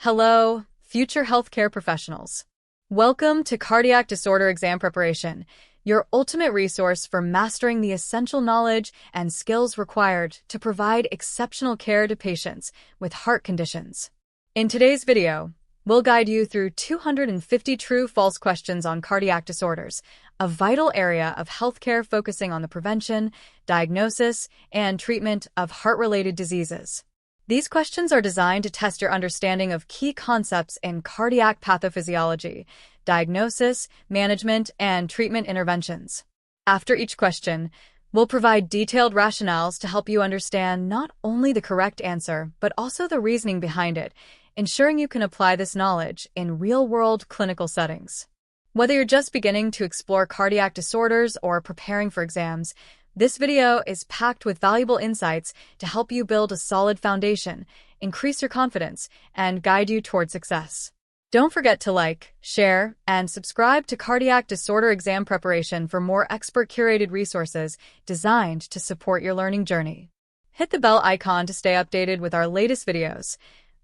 Hello, future healthcare professionals. Welcome to Cardiac Disorder Exam Preparation, your ultimate resource for mastering the essential knowledge and skills required to provide exceptional care to patients with heart conditions. In today's video, we'll guide you through 250 true-false questions on cardiac disorders, a vital area of healthcare focusing on the prevention, diagnosis, and treatment of heart-related diseases. These questions are designed to test your understanding of key concepts in cardiac pathophysiology, diagnosis, management, and treatment interventions. After each question, we'll provide detailed rationales to help you understand not only the correct answer, but also the reasoning behind it, ensuring you can apply this knowledge in real-world clinical settings. Whether you're just beginning to explore cardiac disorders or preparing for exams, this video is packed with valuable insights to help you build a solid foundation, increase your confidence, and guide you toward success. Don't forget to like, share, and subscribe to Cardiac Disorder Exam Preparation for more expert-curated resources designed to support your learning journey. Hit the bell icon to stay updated with our latest videos.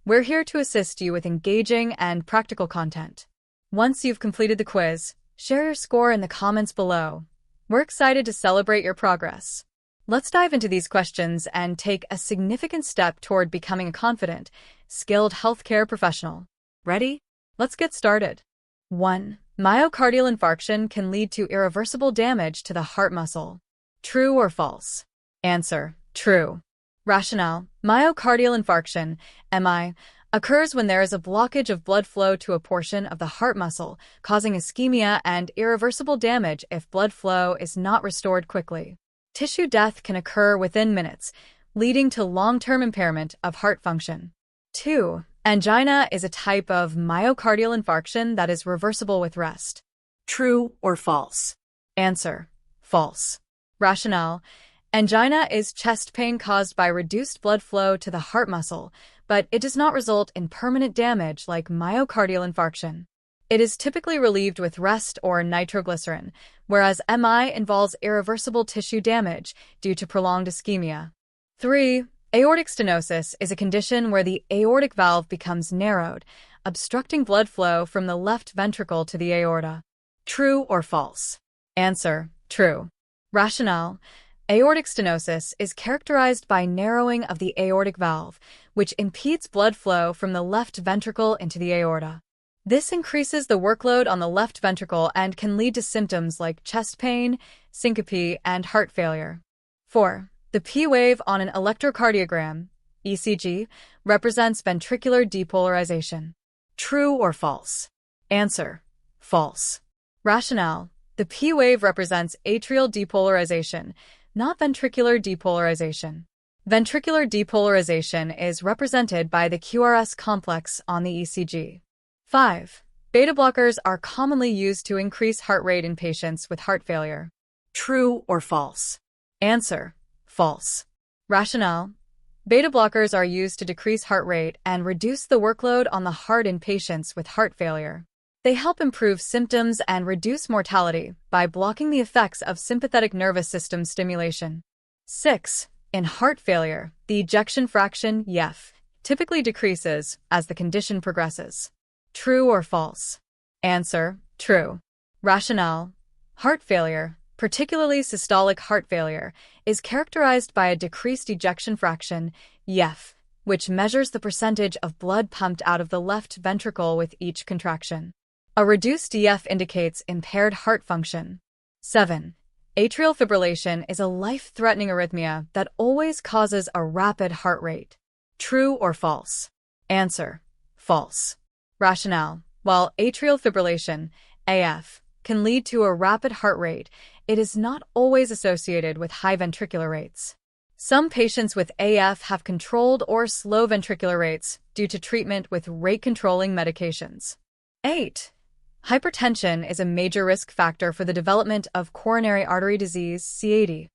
We're here to assist you with engaging and practical content. Once you've completed the quiz, share your score in the comments below. We're excited to celebrate your progress. Let's dive into these questions and take a significant step toward becoming a confident, skilled healthcare professional. Ready? Let's get started. 1. Myocardial infarction can lead to irreversible damage to the heart muscle. True or false? Answer: true. Rationale: myocardial infarction, MI, occurs when there is a blockage of blood flow to a portion of the heart muscle, causing ischemia and irreversible damage if blood flow is not restored quickly. Tissue death can occur within minutes, leading to long-term impairment of heart function. 2. Angina is a type of myocardial infarction that is reversible with rest. True or false? Answer: false. Rationale: angina is chest pain caused by reduced blood flow to the heart muscle, but it does not result in permanent damage like myocardial infarction. It is typically relieved with rest or nitroglycerin, whereas MI involves irreversible tissue damage due to prolonged ischemia. 3. Aortic stenosis is a condition where the aortic valve becomes narrowed, obstructing blood flow from the left ventricle to the aorta. True or false? Answer: true. Rationale: aortic stenosis is characterized by narrowing of the aortic valve, which impedes blood flow from the left ventricle into the aorta. This increases the workload on the left ventricle and can lead to symptoms like chest pain, syncope, and heart failure. 4. The P wave on an electrocardiogram, ECG, represents ventricular depolarization. True or false? Answer: false. Rationale: the P wave represents atrial depolarization, not ventricular depolarization. Ventricular depolarization is represented by the QRS complex on the ECG. 5. Beta blockers are commonly used to increase heart rate in patients with heart failure. True or false? Answer: false. Rationale: beta blockers are used to decrease heart rate and reduce the workload on the heart in patients with heart failure. They help improve symptoms and reduce mortality by blocking the effects of sympathetic nervous system stimulation. 6. In heart failure, the ejection fraction, EF, typically decreases as the condition progresses. True or false? Answer: true. Rationale: heart failure, particularly systolic heart failure, is characterized by a decreased ejection fraction, EF, which measures the percentage of blood pumped out of the left ventricle with each contraction. A reduced EF indicates impaired heart function. 7. Atrial fibrillation is a life-threatening arrhythmia that always causes a rapid heart rate. True or false? Answer: false. Rationale: while atrial fibrillation, AF, can lead to a rapid heart rate, it is not always associated with high ventricular rates. Some patients with AF have controlled or slow ventricular rates due to treatment with rate-controlling medications. 8. Hypertension is a major risk factor for the development of coronary artery disease, CAD.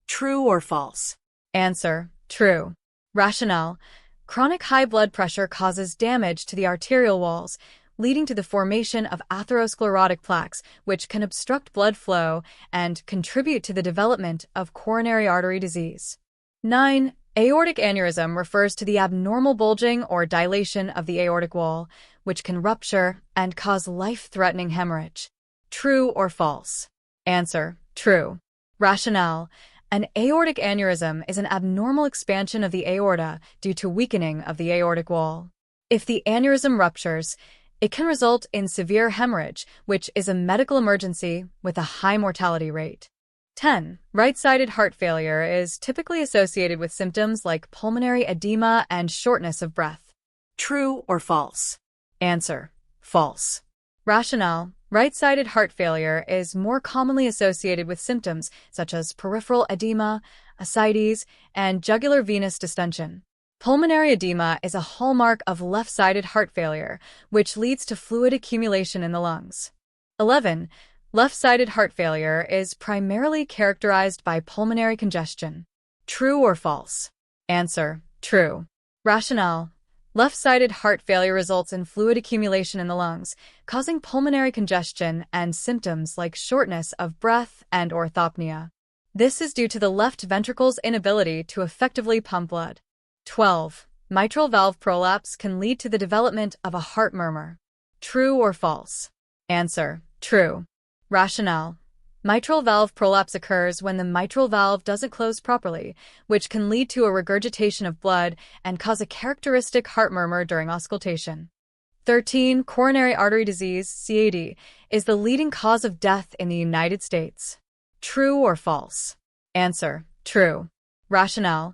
True or false? Answer: true. Rationale: chronic high blood pressure causes damage to the arterial walls, leading to the formation of atherosclerotic plaques, which can obstruct blood flow and contribute to the development of coronary artery disease. 9. Aortic aneurysm refers to the abnormal bulging or dilation of the aortic wall, which can rupture and cause life-threatening hemorrhage. True or false? Answer: true. Rationale: an aortic aneurysm is an abnormal expansion of the aorta due to weakening of the aortic wall. If the aneurysm ruptures, it can result in severe hemorrhage, which is a medical emergency with a high mortality rate. 10. Right-sided heart failure is typically associated with symptoms like pulmonary edema and shortness of breath. True or false? Answer: false. Rationale: right-sided heart failure is more commonly associated with symptoms such as peripheral edema, ascites, and jugular venous distension. Pulmonary edema is a hallmark of left-sided heart failure, which leads to fluid accumulation in the lungs. 11. Left-sided heart failure is primarily characterized by pulmonary congestion. True or false? Answer: true. Rationale: left-sided heart failure results in fluid accumulation in the lungs, causing pulmonary congestion and symptoms like shortness of breath and orthopnea. This is due to the left ventricle's inability to effectively pump blood. 12. Mitral valve prolapse can lead to the development of a heart murmur. True or false? Answer: true. Rationale: mitral valve prolapse occurs when the mitral valve doesn't close properly, which can lead to a regurgitation of blood and cause a characteristic heart murmur during auscultation. 13. Coronary artery disease, CAD, is the leading cause of death in the United States. True or false? Answer: true. Rationale: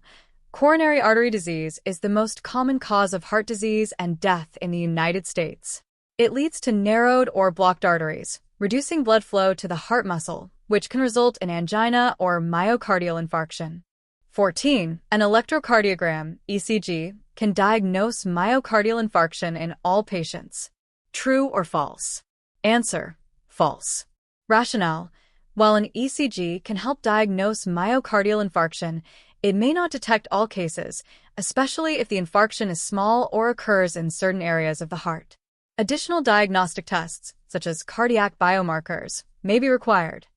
coronary artery disease is the most common cause of heart disease and death in the United States. It leads to narrowed or blocked arteries, reducing blood flow to the heart muscle, which can result in angina or myocardial infarction. 14. An electrocardiogram, ECG, can diagnose myocardial infarction in all patients. True or false? Answer: false. Rationale: while an ECG can help diagnose myocardial infarction, it may not detect all cases, especially if the infarction is small or occurs in certain areas of the heart. Additional diagnostic tests, such as cardiac biomarkers, may be required.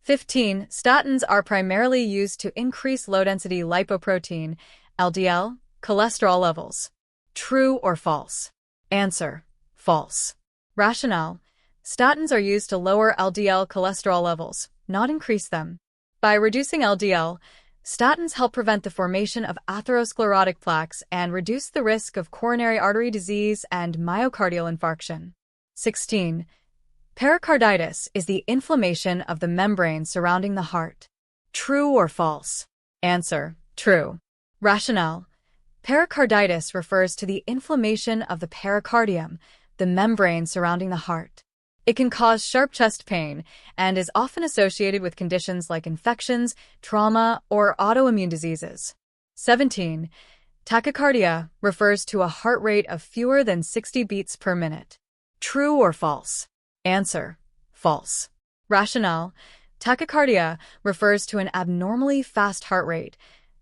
15. Statins are primarily used to increase low-density lipoprotein, LDL, cholesterol levels. True or false? Answer: false. Rationale: statins are used to lower LDL cholesterol levels, not increase them. By reducing LDL, statins help prevent the formation of atherosclerotic plaques and reduce the risk of coronary artery disease and myocardial infarction. 16. Pericarditis is the inflammation of the membrane surrounding the heart. True or false? Answer: true. Rationale: pericarditis refers to the inflammation of the pericardium, the membrane surrounding the heart. It can cause sharp chest pain and is often associated with conditions like infections, trauma, or autoimmune diseases. 17. Tachycardia refers to a heart rate of fewer than 60 beats per minute. True or false? Answer: false. Rationale: tachycardia refers to an abnormally fast heart rate,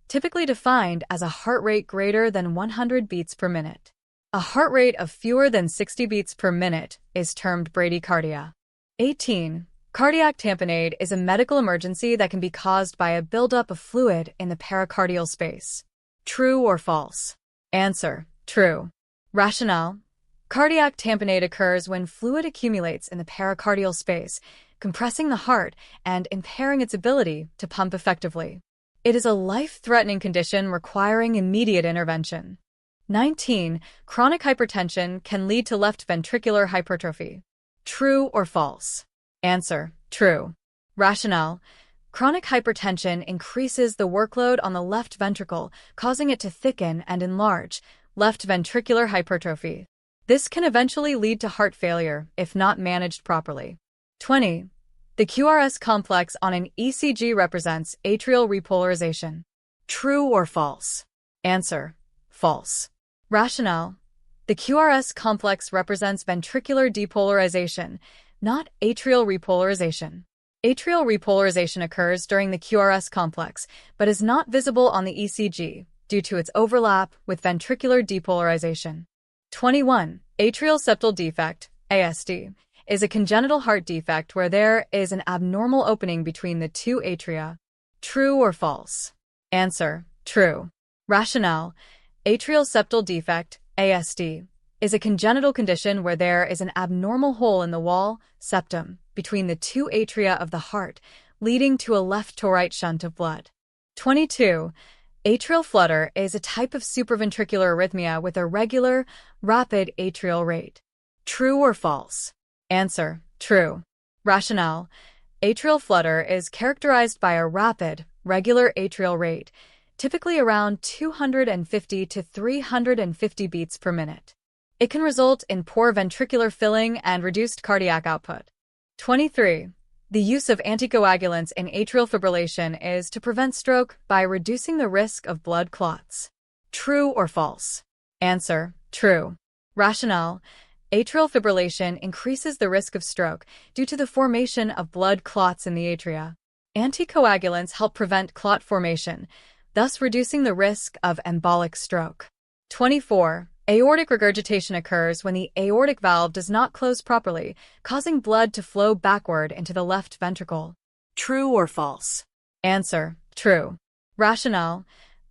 typically defined as a heart rate greater than 100 beats per minute. A heart rate of fewer than 60 beats per minute is termed bradycardia. 18. Cardiac tamponade is a medical emergency that can be caused by a buildup of fluid in the pericardial space. True or false? Answer: true. Rationale: cardiac tamponade occurs when fluid accumulates in the pericardial space, compressing the heart and impairing its ability to pump effectively. It is a life-threatening condition requiring immediate intervention. 19. Chronic hypertension can lead to left ventricular hypertrophy. True or false? Answer: true. Rationale: chronic hypertension increases the workload on the left ventricle, causing it to thicken and enlarge, left ventricular hypertrophy. This can eventually lead to heart failure if not managed properly. 20. The QRS complex on an ECG represents atrial repolarization. True or false? Answer: false. Rationale: the QRS complex represents ventricular depolarization, not atrial repolarization. Atrial repolarization occurs during the QRS complex, but is not visible on the ECG due to its overlap with ventricular depolarization. 21. Atrial septal defect, ASD, is a congenital heart defect where there is an abnormal opening between the two atria. True or false? Answer: true. Rationale: atrial septal defect, ASD, is a congenital condition where there is an abnormal hole in the wall, septum, between the two atria of the heart, leading to a left-to-right shunt of blood. 22. Atrial flutter is a type of supraventricular arrhythmia with a regular, rapid atrial rate. True or false? Answer: true. Rationale: atrial flutter is characterized by a rapid, regular atrial rate, typically around 250 to 350 beats per minute. It can result in poor ventricular filling and reduced cardiac output. 23. The use of anticoagulants in atrial fibrillation is to prevent stroke by reducing the risk of blood clots. True or false? Answer: true. Rationale: atrial fibrillation increases the risk of stroke due to the formation of blood clots in the atria. Anticoagulants help prevent clot formation, thus reducing the risk of embolic stroke. 24. Aortic regurgitation occurs when the aortic valve does not close properly, causing blood to flow backward into the left ventricle. True or false? Answer: true. Rationale: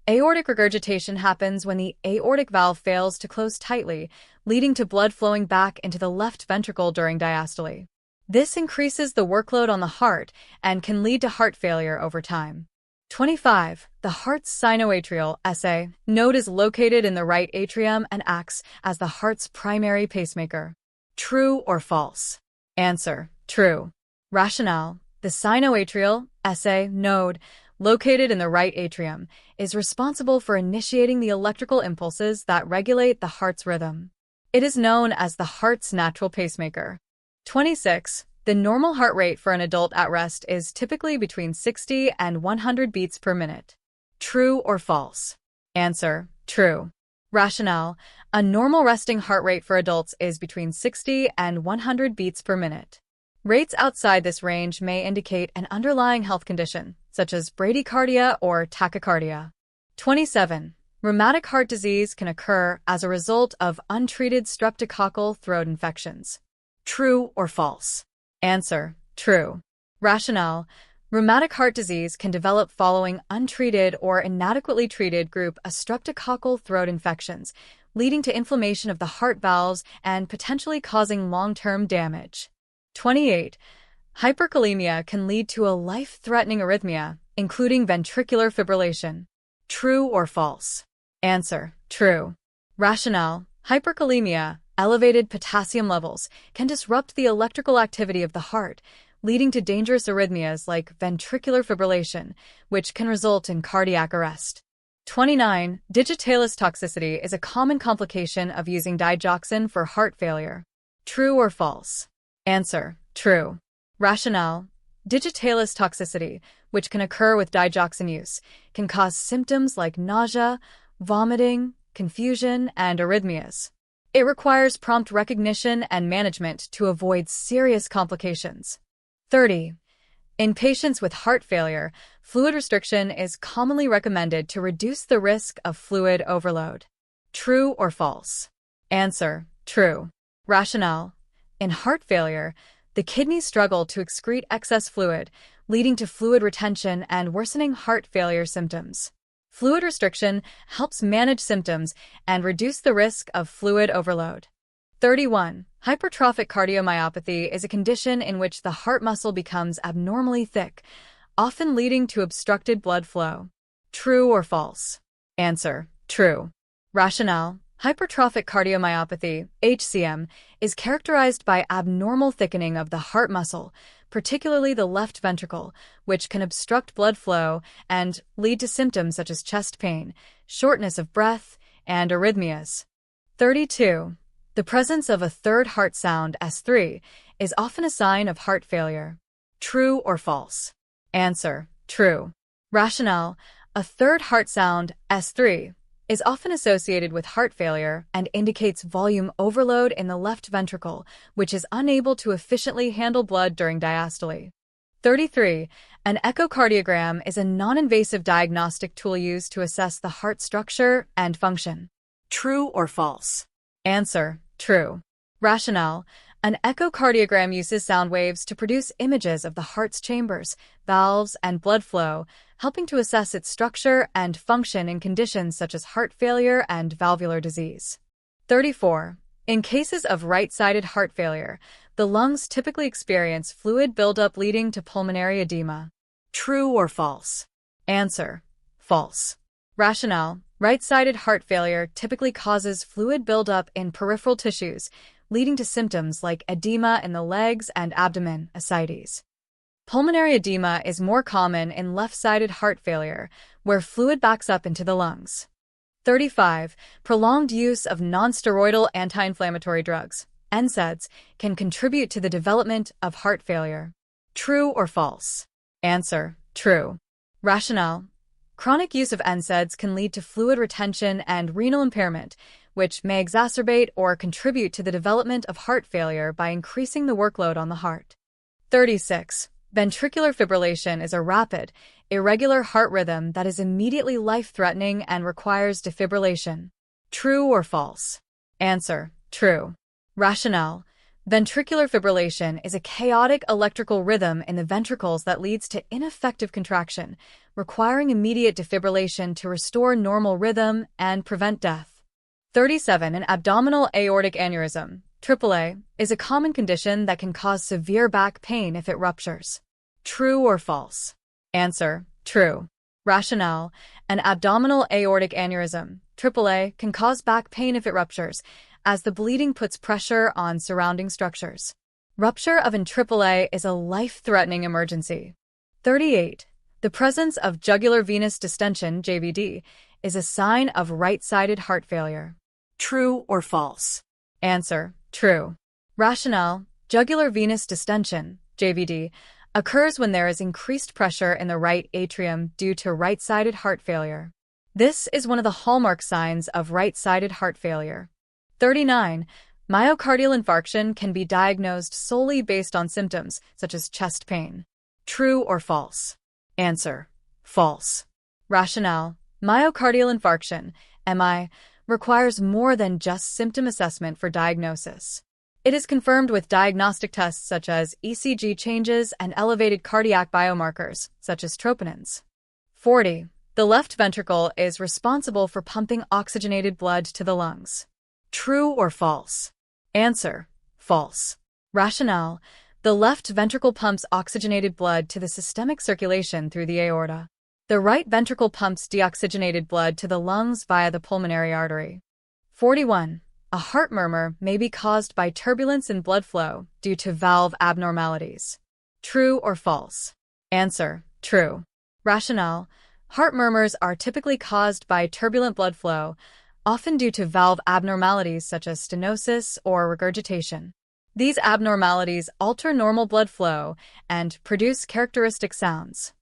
aortic regurgitation happens when the aortic valve fails to close tightly, leading to blood flowing back into the left ventricle during diastole. This increases the workload on the heart and can lead to heart failure over time. 25. The heart's sinoatrial SA node is located in the right atrium and acts as the heart's primary pacemaker. True or false? Answer: true. Rationale: the sinoatrial SA node, located in the right atrium, is responsible for initiating the electrical impulses that regulate the heart's rhythm. It is known as the heart's natural pacemaker. 26. The normal heart rate for an adult at rest is typically between 60 and 100 beats per minute. True or false? Answer: true. Rationale: a normal resting heart rate for adults is between 60 and 100 beats per minute. Rates outside this range may indicate an underlying health condition, such as bradycardia or tachycardia. 27. Rheumatic heart disease can occur as a result of untreated streptococcal throat infections. True or false? Answer: true. Rationale: rheumatic heart disease can develop following untreated or inadequately treated group of streptococcal throat infections, leading to inflammation of the heart valves and potentially causing long-term damage. 28. Hyperkalemia can lead to a life-threatening arrhythmia, including ventricular fibrillation. True or false? Answer: true. Rationale: hyperkalemia, elevated potassium levels, can disrupt the electrical activity of the heart, leading to dangerous arrhythmias like ventricular fibrillation, which can result in cardiac arrest. 29. Digitalis toxicity is a common complication of using digoxin for heart failure. True or false? Answer: true. Rationale: digitalis toxicity, which can occur with digoxin use, can cause symptoms like nausea, vomiting, confusion, and arrhythmias. It requires prompt recognition and management to avoid serious complications. 30. In patients with heart failure, fluid restriction is commonly recommended to reduce the risk of fluid overload. True or false? Answer: true. Rationale: in heart failure, the kidneys struggle to excrete excess fluid, leading to fluid retention and worsening heart failure symptoms. Fluid restriction helps manage symptoms and reduce the risk of fluid overload. 31. Hypertrophic cardiomyopathy is a condition in which the heart muscle becomes abnormally thick, often leading to obstructed blood flow. True or false? Answer: true. Rationale: hypertrophic cardiomyopathy, HCM, is characterized by abnormal thickening of the heart muscle, particularly the left ventricle, which can obstruct blood flow and lead to symptoms such as chest pain, shortness of breath, and arrhythmias. 32. The presence of a third heart sound, S3, is often a sign of heart failure. True or false? Answer: true. Rationale: a third heart sound, S3, is often associated with heart failure and indicates volume overload in the left ventricle, which is unable to efficiently handle blood during diastole. 33. An echocardiogram is a non-invasive diagnostic tool used to assess the heart structure and function. True or false? Answer: true. Rationale: An echocardiogram uses sound waves to produce images of the heart's chambers, valves, and blood flow, helping to assess its structure and function in conditions such as heart failure and valvular disease. 34. In cases of right-sided heart failure, the lungs typically experience fluid buildup leading to pulmonary edema. True or false? Answer: false. Rationale: right-sided heart failure typically causes fluid buildup in peripheral tissues, leading to symptoms like edema in the legs and abdomen, ascites. Pulmonary edema is more common in left-sided heart failure, where fluid backs up into the lungs. 35. Prolonged use of nonsteroidal anti-inflammatory drugs, NSAIDs, can contribute to the development of heart failure. True or false? Answer: true. Rationale: chronic use of NSAIDs can lead to fluid retention and renal impairment, which may exacerbate or contribute to the development of heart failure by increasing the workload on the heart. 36. Ventricular fibrillation is a rapid, irregular heart rhythm that is immediately life-threatening and requires defibrillation. True or false? Answer: true. Rationale: ventricular fibrillation is a chaotic electrical rhythm in the ventricles that leads to ineffective contraction, requiring immediate defibrillation to restore normal rhythm and prevent death. 37. An abdominal aortic aneurysm, AAA, is a common condition that can cause severe back pain if it ruptures. True or false? Answer: true. Rationale: an abdominal aortic aneurysm, AAA, can cause back pain if it ruptures, as the bleeding puts pressure on surrounding structures. Rupture of an AAA is a life-threatening emergency. 38. The presence of jugular venous distension, JVD, is a sign of right-sided heart failure. True or false? Answer: true. Rationale: jugular venous distension, JVD, occurs when there is increased pressure in the right atrium due to right-sided heart failure. This is one of the hallmark signs of right-sided heart failure. 39. Myocardial infarction can be diagnosed solely based on symptoms, such as chest pain. True or false? Answer: false. Rationale: myocardial infarction, MI, requires more than just symptom assessment for diagnosis. It is confirmed with diagnostic tests such as ECG changes and elevated cardiac biomarkers, such as troponins. 40. The left ventricle is responsible for pumping oxygenated blood to the lungs. True or false? Answer: false. Rationale: the left ventricle pumps oxygenated blood to the systemic circulation through the aorta. The right ventricle pumps deoxygenated blood to the lungs via the pulmonary artery. 41. A heart murmur may be caused by turbulence in blood flow due to valve abnormalities. True or false? Answer: true. Rationale: heart murmurs are typically caused by turbulent blood flow, often due to valve abnormalities such as stenosis or regurgitation. These abnormalities alter normal blood flow and produce characteristic sounds.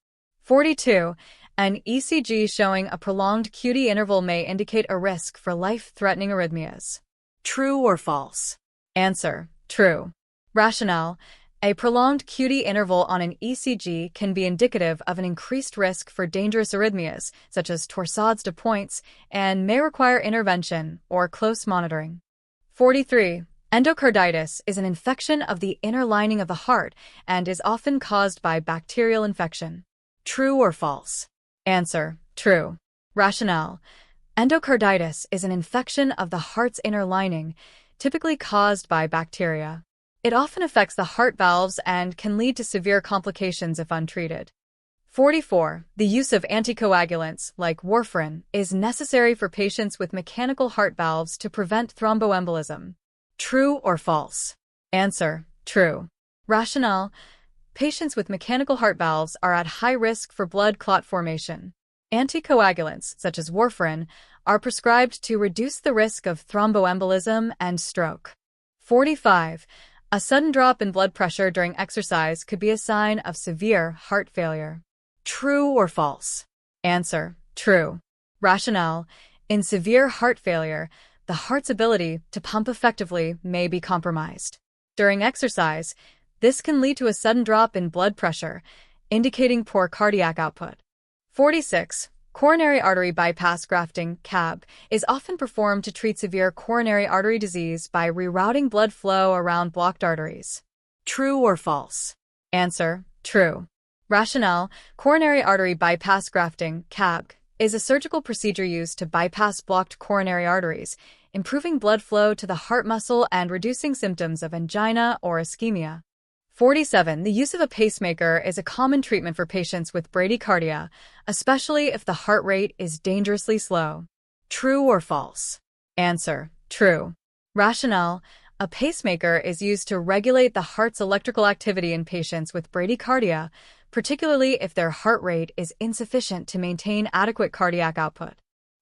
42. An ECG showing a prolonged QT interval may indicate a risk for life-threatening arrhythmias. True or false? Answer: true. Rationale: a prolonged QT interval on an ECG can be indicative of an increased risk for dangerous arrhythmias, such as torsades de pointes, and may require intervention or close monitoring. 43. Endocarditis is an infection of the inner lining of the heart and is often caused by bacterial infection. True or false? Answer: true. Rationale: endocarditis is an infection of the heart's inner lining, typically caused by bacteria. It often affects the heart valves and can lead to severe complications if untreated. 44. The use of anticoagulants, like warfarin, is necessary for patients with mechanical heart valves to prevent thromboembolism. True or false? Answer: true. Rationale: patients with mechanical heart valves are at high risk for blood clot formation. Anticoagulants, such as warfarin, are prescribed to reduce the risk of thromboembolism and stroke. 45. A sudden drop in blood pressure during exercise could be a sign of severe heart failure. True or false? Answer: true. Rationale: in severe heart failure, the heart's ability to pump effectively may be compromised. During exercise, this can lead to a sudden drop in blood pressure, indicating poor cardiac output. 46. Coronary artery bypass grafting, CAB, is often performed to treat severe coronary artery disease by rerouting blood flow around blocked arteries. True or false? Answer: true. Rationale: coronary artery bypass grafting, CAB, is a surgical procedure used to bypass blocked coronary arteries, improving blood flow to the heart muscle and reducing symptoms of angina or ischemia. 47. The use of a pacemaker is a common treatment for patients with bradycardia, especially if the heart rate is dangerously slow. True or false? Answer: true. Rationale: a pacemaker is used to regulate the heart's electrical activity in patients with bradycardia, particularly if their heart rate is insufficient to maintain adequate cardiac output.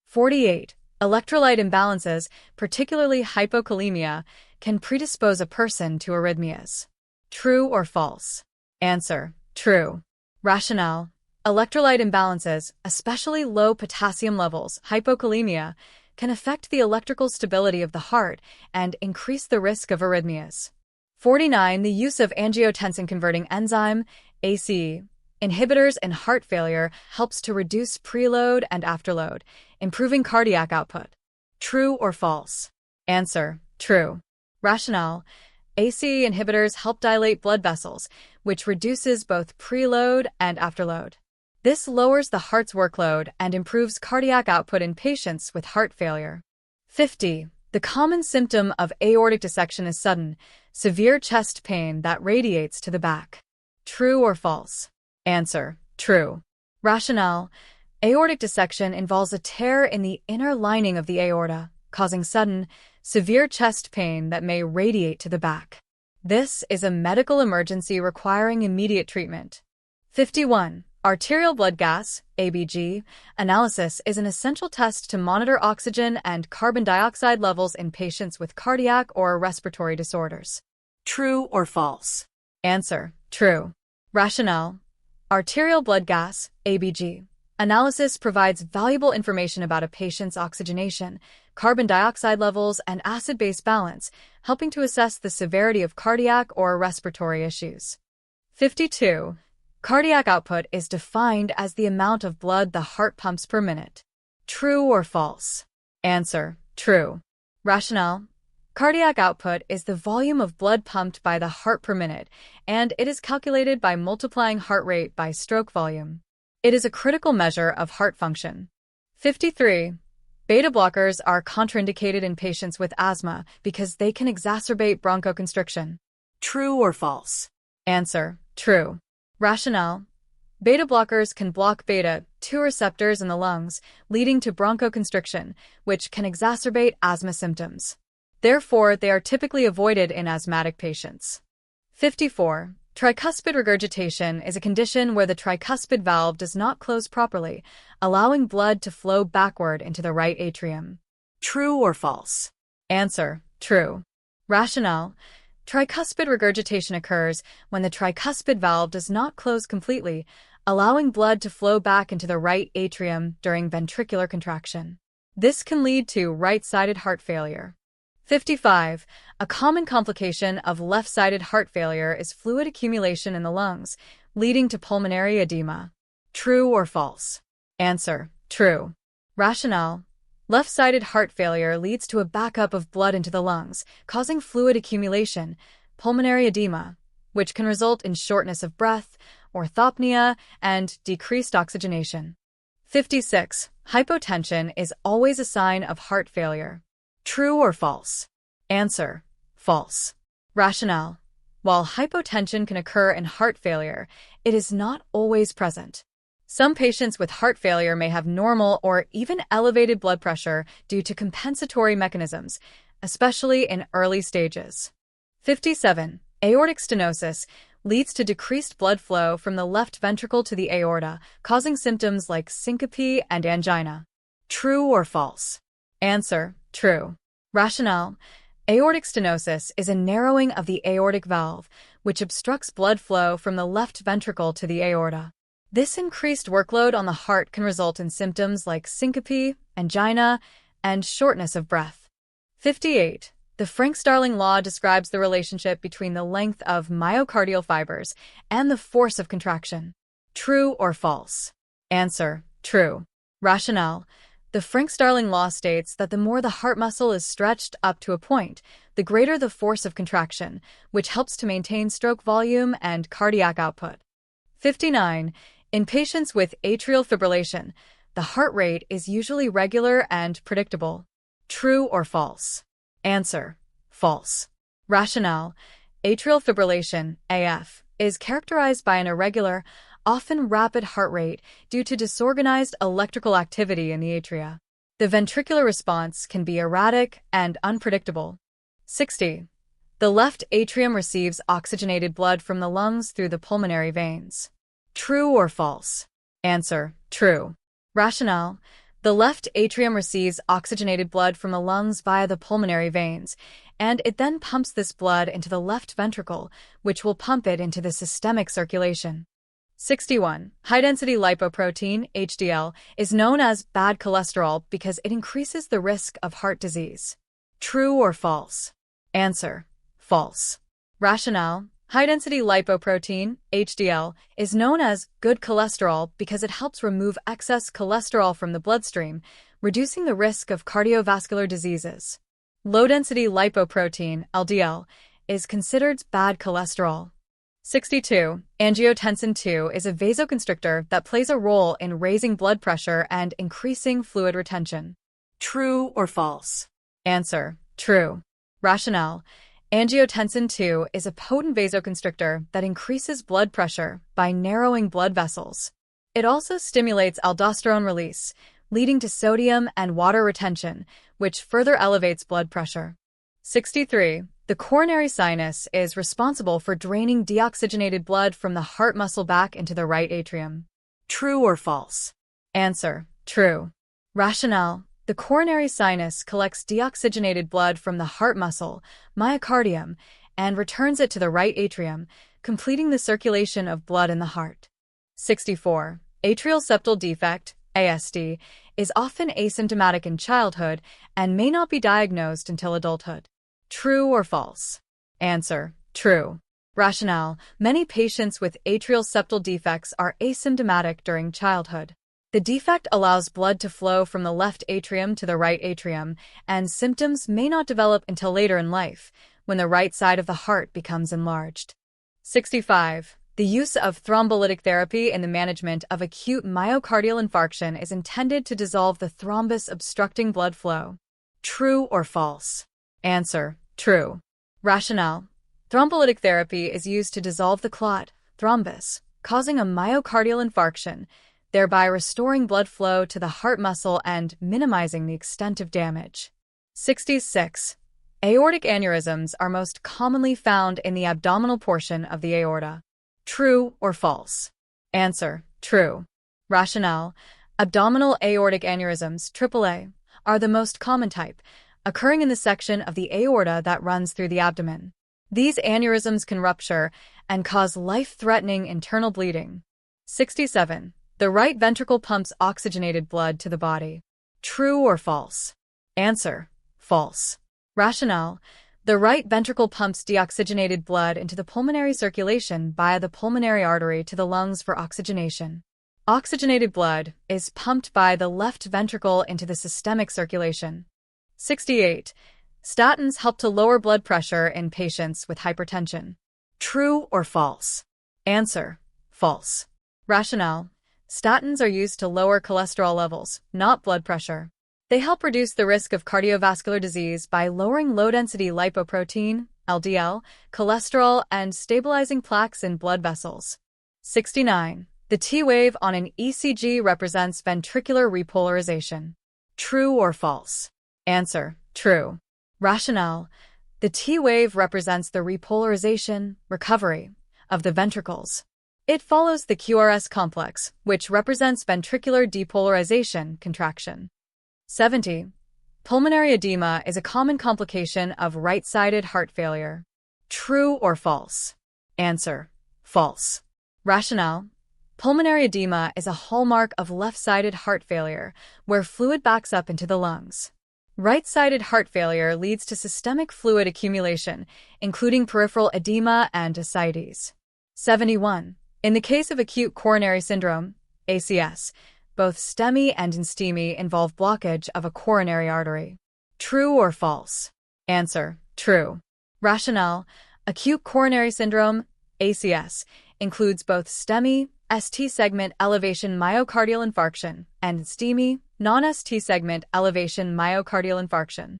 48. Electrolyte imbalances, particularly hypokalemia, can predispose a person to arrhythmias. True or false? Answer: true. Rationale: electrolyte imbalances, especially low potassium levels, hypokalemia, can affect the electrical stability of the heart and increase the risk of arrhythmias. 49. The use of angiotensin-converting enzyme, ACE, inhibitors in heart failure helps to reduce preload and afterload, improving cardiac output. True or false? Answer: true. Rationale: ACE inhibitors help dilate blood vessels, which reduces both preload and afterload. This lowers the heart's workload and improves cardiac output in patients with heart failure. 50. The common symptom of aortic dissection is sudden, severe chest pain that radiates to the back. True or false? Answer: true. Rationale: aortic dissection involves a tear in the inner lining of the aorta, causing sudden, severe chest pain that may radiate to the back. This is a medical emergency requiring immediate treatment. 51. Arterial blood gas, ABG, analysis is an essential test to monitor oxygen and carbon dioxide levels in patients with cardiac or respiratory disorders. True or false? Answer: true. Rationale: arterial blood gas, ABG, analysis provides valuable information about a patient's oxygenation, carbon dioxide levels, and acid-base balance, helping to assess the severity of cardiac or respiratory issues. 52. Cardiac output is defined as the amount of blood the heart pumps per minute. True or false? Answer: true. Rationale: cardiac output is the volume of blood pumped by the heart per minute, and it is calculated by multiplying heart rate by stroke volume. It is a critical measure of heart function. 53. Beta blockers are contraindicated in patients with asthma because they can exacerbate bronchoconstriction. True or false? Answer: true. Rationale: beta blockers can block beta-2 receptors in the lungs, leading to bronchoconstriction, which can exacerbate asthma symptoms. Therefore, they are typically avoided in asthmatic patients. 54. Tricuspid regurgitation is a condition where the tricuspid valve does not close properly, allowing blood to flow backward into the right atrium. True or false? Answer: true. Rationale: tricuspid regurgitation occurs when the tricuspid valve does not close completely, allowing blood to flow back into the right atrium during ventricular contraction. This can lead to right-sided heart failure. 55. A common complication of left-sided heart failure is fluid accumulation in the lungs, leading to pulmonary edema. True or false? Answer: true. Rationale: left-sided heart failure leads to a backup of blood into the lungs, causing fluid accumulation, pulmonary edema, which can result in shortness of breath, orthopnea, and decreased oxygenation. 56. Hypotension is always a sign of heart failure. True or false? Answer: false. Rationale: while hypotension can occur in heart failure, it is not always present. Some patients with heart failure may have normal or even elevated blood pressure due to compensatory mechanisms, especially in early stages. 57. Aortic stenosis leads to decreased blood flow from the left ventricle to the aorta, causing symptoms like syncope and angina. True or false? Answer: true. Rationale: aortic stenosis is a narrowing of the aortic valve, which obstructs blood flow from the left ventricle to the aorta. This increased workload on the heart can result in symptoms like syncope, angina, and shortness of breath. 58. The Frank-Starling law describes the relationship between the length of myocardial fibers and the force of contraction. True or false? Answer: true. Rationale: the Frank-Starling law states that the more the heart muscle is stretched up to a point, the greater the force of contraction, which helps to maintain stroke volume and cardiac output. 59. In patients with atrial fibrillation, the heart rate is usually regular and predictable. True or false? Answer: false. Rationale: atrial fibrillation, AF, is characterized by an irregular, often rapid heart rate due to disorganized electrical activity in the atria. The ventricular response can be erratic and unpredictable. 60. The left atrium receives oxygenated blood from the lungs through the pulmonary veins. True or false? Answer: true. Rationale: the left atrium receives oxygenated blood from the lungs via the pulmonary veins, and it then pumps this blood into the left ventricle, which will pump it into the systemic circulation. 61. High-density lipoprotein, HDL, is known as bad cholesterol because it increases the risk of heart disease. True or false? Answer: false. Rationale: high-density lipoprotein, HDL, is known as good cholesterol because it helps remove excess cholesterol from the bloodstream, reducing the risk of cardiovascular diseases. Low-density lipoprotein, LDL, is considered bad cholesterol. 62. Angiotensin II is a vasoconstrictor that plays a role in raising blood pressure and increasing fluid retention. True or false? Answer: true. Rationale: angiotensin II is a potent vasoconstrictor that increases blood pressure by narrowing blood vessels. It also stimulates aldosterone release, leading to sodium and water retention, which further elevates blood pressure. 63. The coronary sinus is responsible for draining deoxygenated blood from the heart muscle back into the right atrium. True or false? Answer: true. Rationale: the coronary sinus collects deoxygenated blood from the heart muscle, myocardium, and returns it to the right atrium, completing the circulation of blood in the heart. 64. Atrial septal defect, ASD, is often asymptomatic in childhood and may not be diagnosed until adulthood. True or false? Answer: true. Rationale: many patients with atrial septal defects are asymptomatic during childhood. The defect allows blood to flow from the left atrium to the right atrium, and symptoms may not develop until later in life, when the right side of the heart becomes enlarged. 65. The use of thrombolytic therapy in the management of acute myocardial infarction is intended to dissolve the thrombus obstructing blood flow. True or false? Answer: true. Rationale: thrombolytic therapy is used to dissolve the clot, thrombus, causing a myocardial infarction, thereby restoring blood flow to the heart muscle and minimizing the extent of damage. 66. Aortic aneurysms are most commonly found in the abdominal portion of the aorta. True or false? Answer: true. Rationale: abdominal aortic aneurysms, AAA, are the most common type, occurring in the section of the aorta that runs through the abdomen. These aneurysms can rupture and cause life-threatening internal bleeding. 67. The right ventricle pumps oxygenated blood to the body. True or false? Answer: false. Rationale: the right ventricle pumps deoxygenated blood into the pulmonary circulation via the pulmonary artery to the lungs for oxygenation. Oxygenated blood is pumped by the left ventricle into the systemic circulation. 68. Statins help to lower blood pressure in patients with hypertension. True or false? Answer: false. Rationale: statins are used to lower cholesterol levels, not blood pressure. They help reduce the risk of cardiovascular disease by lowering low-density lipoprotein, LDL, cholesterol, and stabilizing plaques in blood vessels. 69. The T wave on an ECG represents ventricular repolarization. True or false? Answer: true. Rationale: the T wave represents the repolarization, recovery, of the ventricles. It follows the QRS complex, which represents ventricular depolarization, contraction. 70. Pulmonary edema is a common complication of right-sided heart failure. True or false? Answer: false. Rationale: pulmonary edema is a hallmark of left-sided heart failure, where fluid backs up into the lungs. Right-sided heart failure leads to systemic fluid accumulation, including peripheral edema and ascites. 71. In the case of acute coronary syndrome, ACS, both STEMI and NCLEX involve blockage of a coronary artery. True or false? Answer: true. Rationale: acute coronary syndrome, ACS, includes both STEMI, ST segment elevation myocardial infarction, and STEMI, non-ST segment elevation myocardial infarction.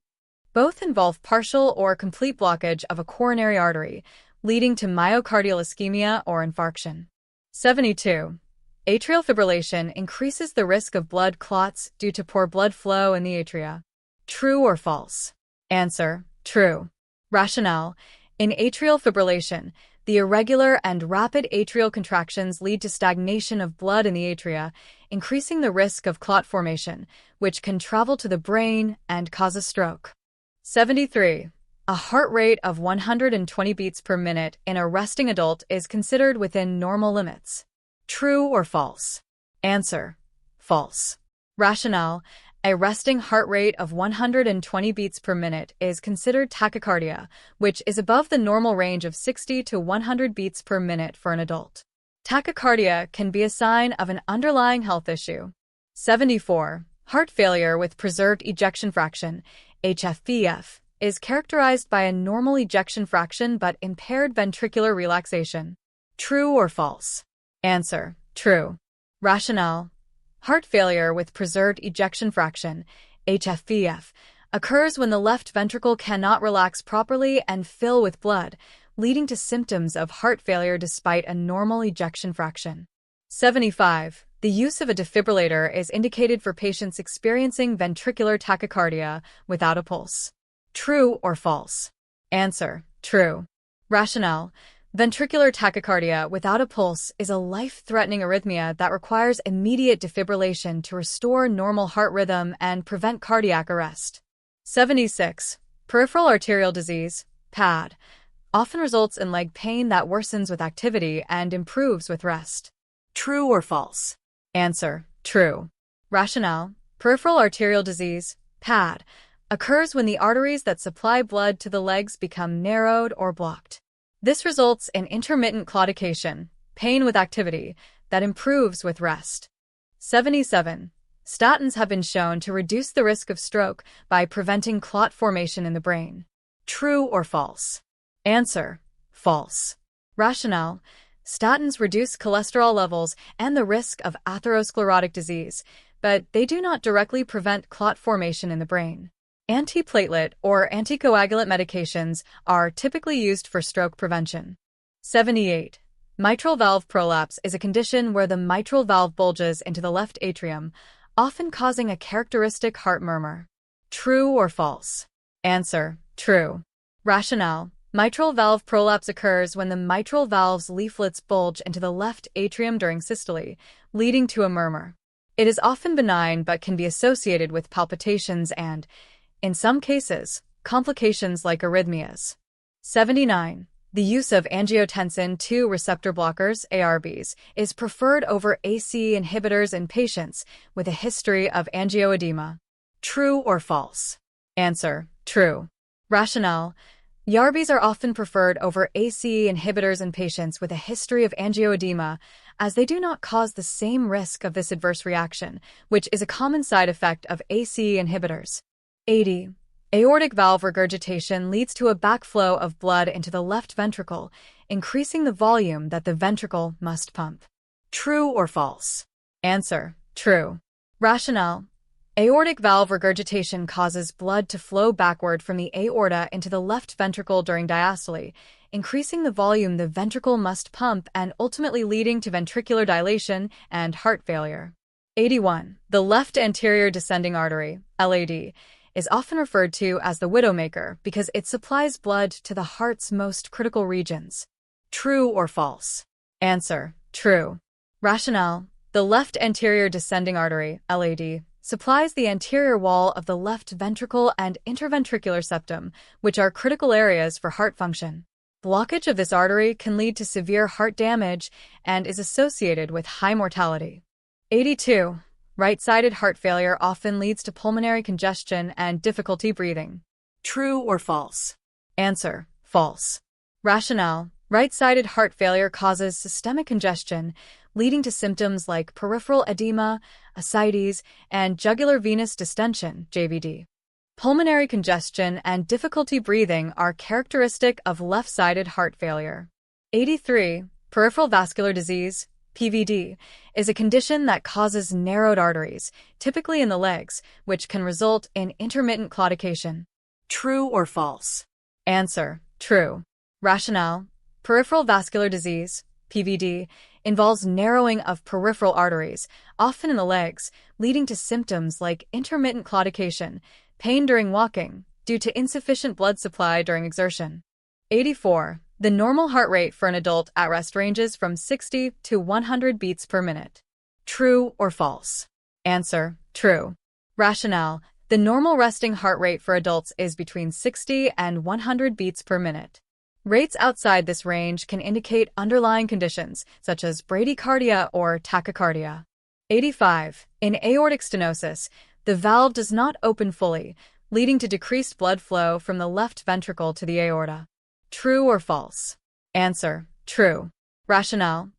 Both involve partial or complete blockage of a coronary artery, leading to myocardial ischemia or infarction. 72. Atrial fibrillation increases the risk of blood clots due to poor blood flow in the atria. True or false? Answer: true. Rationale: in atrial fibrillation, the irregular and rapid atrial contractions lead to stagnation of blood in the atria, increasing the risk of clot formation, which can travel to the brain and cause a stroke. 73. A heart rate of 120 beats per minute in a resting adult is considered within normal limits. True or false? Answer: false. Rationale: a resting heart rate of 120 beats per minute is considered tachycardia, which is above the normal range of 60 to 100 beats per minute for an adult. Tachycardia can be a sign of an underlying health issue. 74. Heart failure with preserved ejection fraction, HFpF, is characterized by a normal ejection fraction but impaired ventricular relaxation. True or false? Answer: true. Rationale: heart failure with preserved ejection fraction, HFpF, occurs when the left ventricle cannot relax properly and fill with blood, leading to symptoms of heart failure despite a normal ejection fraction. 75. The use of a defibrillator is indicated for patients experiencing ventricular tachycardia without a pulse. True or false? Answer: true. Rationale: ventricular tachycardia without a pulse is a life-threatening arrhythmia that requires immediate defibrillation to restore normal heart rhythm and prevent cardiac arrest. 76. Peripheral arterial disease, PAD, often results in leg pain that worsens with activity and improves with rest. True or false? Answer: true. Rationale: peripheral arterial disease, PAD, occurs when the arteries that supply blood to the legs become narrowed or blocked. This results in intermittent claudication, pain with activity, that improves with rest. 77. Statins have been shown to reduce the risk of stroke by preventing clot formation in the brain. True or false? Answer: false. Rationale: statins reduce cholesterol levels and the risk of atherosclerotic disease, but they do not directly prevent clot formation in the brain. Antiplatelet or anticoagulant medications are typically used for stroke prevention. 78. Mitral valve prolapse is a condition where the mitral valve bulges into the left atrium, often causing a characteristic heart murmur. True or false? Answer: true. Rationale: mitral valve prolapse occurs when the mitral valve's leaflets bulge into the left atrium during systole, leading to a murmur. It is often benign but can be associated with palpitations and, in some cases, complications like arrhythmias. 79. The use of angiotensin II receptor blockers, ARBs, is preferred over ACE inhibitors in patients with a history of angioedema. True or false? Answer: true. Rationale: ARBs are often preferred over ACE inhibitors in patients with a history of angioedema, as they do not cause the same risk of this adverse reaction, which is a common side effect of ACE inhibitors. 80. Aortic valve regurgitation leads to a backflow of blood into the left ventricle, increasing the volume that the ventricle must pump. True or false? Answer: true. Rationale: aortic valve regurgitation causes blood to flow backward from the aorta into the left ventricle during diastole, increasing the volume the ventricle must pump and ultimately leading to ventricular dilation and heart failure. 81. The left anterior descending artery, LAD, is often referred to as the widowmaker because it supplies blood to the heart's most critical regions. True or false? Answer: true. Rationale: the left anterior descending artery, LAD, supplies the anterior wall of the left ventricle and interventricular septum, which are critical areas for heart function. Blockage of this artery can lead to severe heart damage and is associated with high mortality. 82. Right-sided heart failure often leads to pulmonary congestion and difficulty breathing. True or false? Answer: false. Rationale: Right-sided heart failure causes systemic congestion, leading to symptoms like peripheral edema, ascites, and jugular venous distension, JVD. Pulmonary congestion and difficulty breathing are characteristic of left-sided heart failure. 83. Peripheral vascular disease, PVD, is a condition that causes narrowed arteries, typically in the legs, which can result in intermittent claudication. True or false? Answer: true. Rationale: peripheral vascular disease, PVD, involves narrowing of peripheral arteries, often in the legs, leading to symptoms like intermittent claudication, pain during walking, due to insufficient blood supply during exertion. 84. The normal heart rate for an adult at rest ranges from 60 to 100 beats per minute. True or false? Answer: true. Rationale: the normal resting heart rate for adults is between 60 and 100 beats per minute. Rates outside this range can indicate underlying conditions, such as bradycardia or tachycardia. 85. In aortic stenosis, the valve does not open fully, leading to decreased blood flow from the left ventricle to the aorta. True or false? Answer: true. Rationale: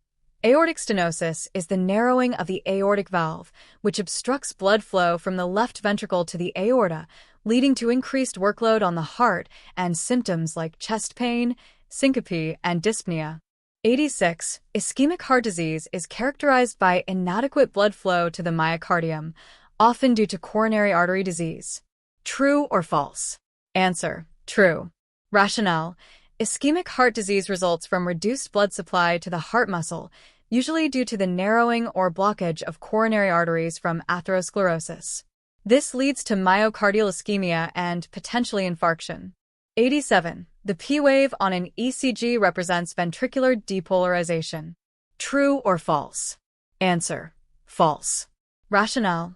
aortic stenosis is the narrowing of the aortic valve, which obstructs blood flow from the left ventricle to the aorta, leading to increased workload on the heart and symptoms like chest pain, syncope, and dyspnea. 86. Ischemic heart disease is characterized by inadequate blood flow to the myocardium, often due to coronary artery disease. True or false? Answer: true. Rationale: ischemic heart disease results from reduced blood supply to the heart muscle, usually due to the narrowing or blockage of coronary arteries from atherosclerosis. This leads to myocardial ischemia and potentially infarction. 87. The P wave on an ECG represents ventricular depolarization. True or false? Answer: false. Rationale: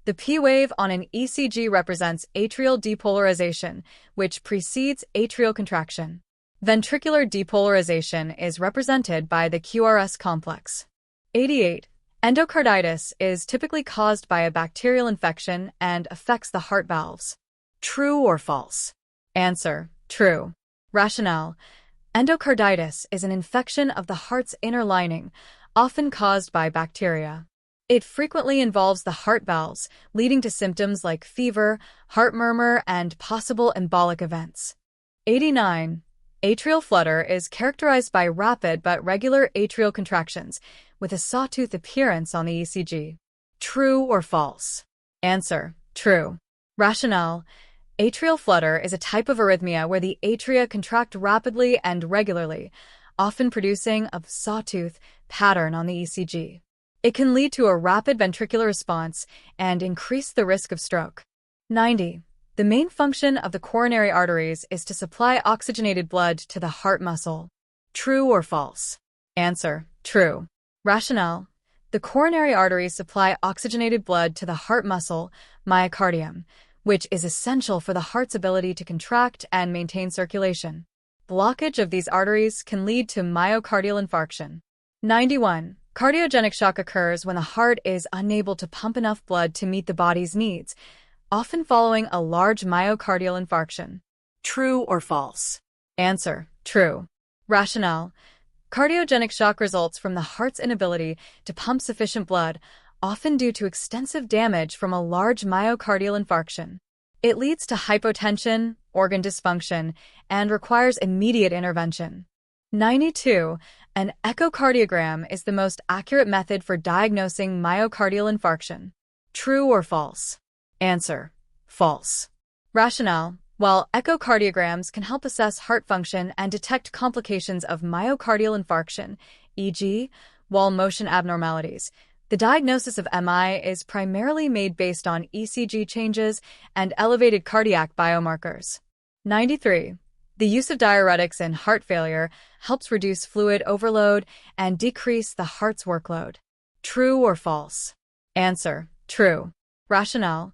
the P wave on an ECG represents atrial depolarization, which precedes atrial contraction. Ventricular depolarization is represented by the QRS complex. 88. Endocarditis is typically caused by a bacterial infection and affects the heart valves. True or false? Answer: true. Rationale: endocarditis is an infection of the heart's inner lining, often caused by bacteria. It frequently involves the heart valves, leading to symptoms like fever, heart murmur, and possible embolic events. 89. Atrial flutter is characterized by rapid but regular atrial contractions, with a sawtooth appearance on the ECG. True or false? Answer: true. Rationale: atrial flutter is a type of arrhythmia where the atria contract rapidly and regularly, often producing a sawtooth pattern on the ECG. It can lead to a rapid ventricular response and increase the risk of stroke. 90. The main function of the coronary arteries is to supply oxygenated blood to the heart muscle. True or false? Answer: true. Rationale: the coronary arteries supply oxygenated blood to the heart muscle, myocardium, which is essential for the heart's ability to contract and maintain circulation. Blockage of these arteries can lead to myocardial infarction. 91. Cardiogenic shock occurs when the heart is unable to pump enough blood to meet the body's needs, often following a large myocardial infarction. True or false? Answer: true. Rationale: cardiogenic shock results from the heart's inability to pump sufficient blood, often due to extensive damage from a large myocardial infarction. It leads to hypotension, organ dysfunction, and requires immediate intervention. 92. An echocardiogram is the most accurate method for diagnosing myocardial infarction. True or false? Answer: false. Rationale: while echocardiograms can help assess heart function and detect complications of myocardial infarction, e.g., wall motion abnormalities, the diagnosis of MI is primarily made based on ECG changes and elevated cardiac biomarkers. 93. The use of diuretics in heart failure helps reduce fluid overload and decrease the heart's workload. True or false? Answer: true. Rationale: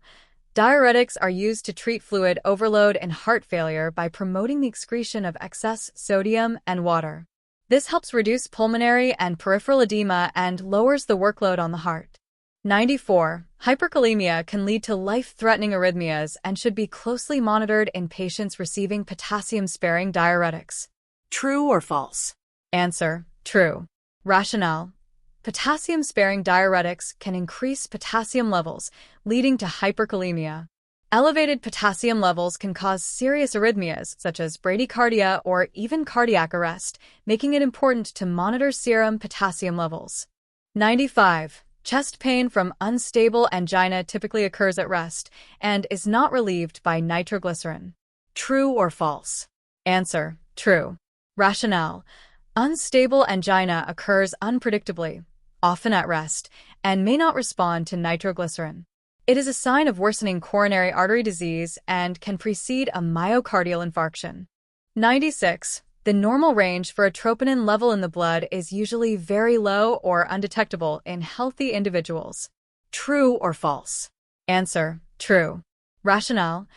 diuretics are used to treat fluid overload in heart failure by promoting the excretion of excess sodium and water. This helps reduce pulmonary and peripheral edema and lowers the workload on the heart. 94. Hyperkalemia can lead to life-threatening arrhythmias and should be closely monitored in patients receiving potassium-sparing diuretics. True or false? Answer: true. Rationale: potassium-sparing diuretics can increase potassium levels, leading to hyperkalemia. Elevated potassium levels can cause serious arrhythmias, such as bradycardia or even cardiac arrest, making it important to monitor serum potassium levels. 95. Chest pain from unstable angina typically occurs at rest and is not relieved by nitroglycerin. True or false? Answer: true. Rationale: unstable angina occurs unpredictably, often at rest, and may not respond to nitroglycerin. It is a sign of worsening coronary artery disease and can precede a myocardial infarction. 96. The normal range for a troponin level in the blood is usually very low or undetectable in healthy individuals. True or false? Answer: true. Rationale: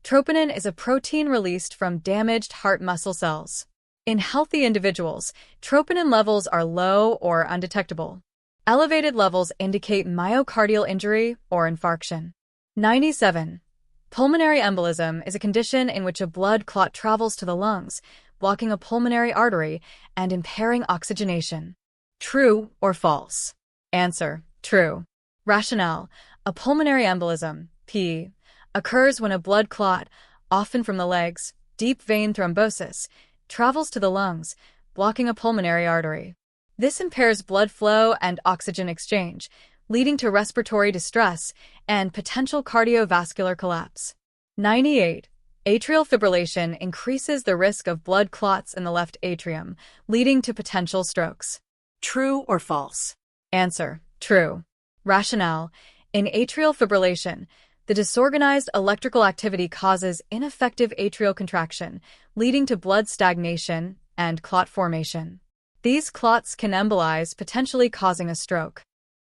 troponin is a protein released from damaged heart muscle cells. In healthy individuals, troponin levels are low or undetectable. Elevated levels indicate myocardial injury or infarction. 97. Pulmonary embolism is a condition in which a blood clot travels to the lungs, blocking a pulmonary artery and impairing oxygenation. True or false? Answer: true. Rationale: a pulmonary embolism, PE, occurs when a blood clot, often from the legs, deep vein thrombosis, travels to the lungs, blocking a pulmonary artery. This impairs blood flow and oxygen exchange, leading to respiratory distress and potential cardiovascular collapse. 98. Atrial fibrillation increases the risk of blood clots in the left atrium, leading to potential strokes. True or false? Answer: true. Rationale: in atrial fibrillation, the disorganized electrical activity causes ineffective atrial contraction, leading to blood stagnation and clot formation. These clots can embolize, potentially causing a stroke.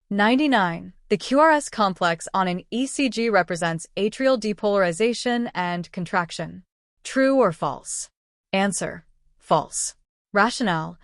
99. The QRS complex on an ECG represents atrial depolarization and contraction. True or false? Answer: false. Rationale: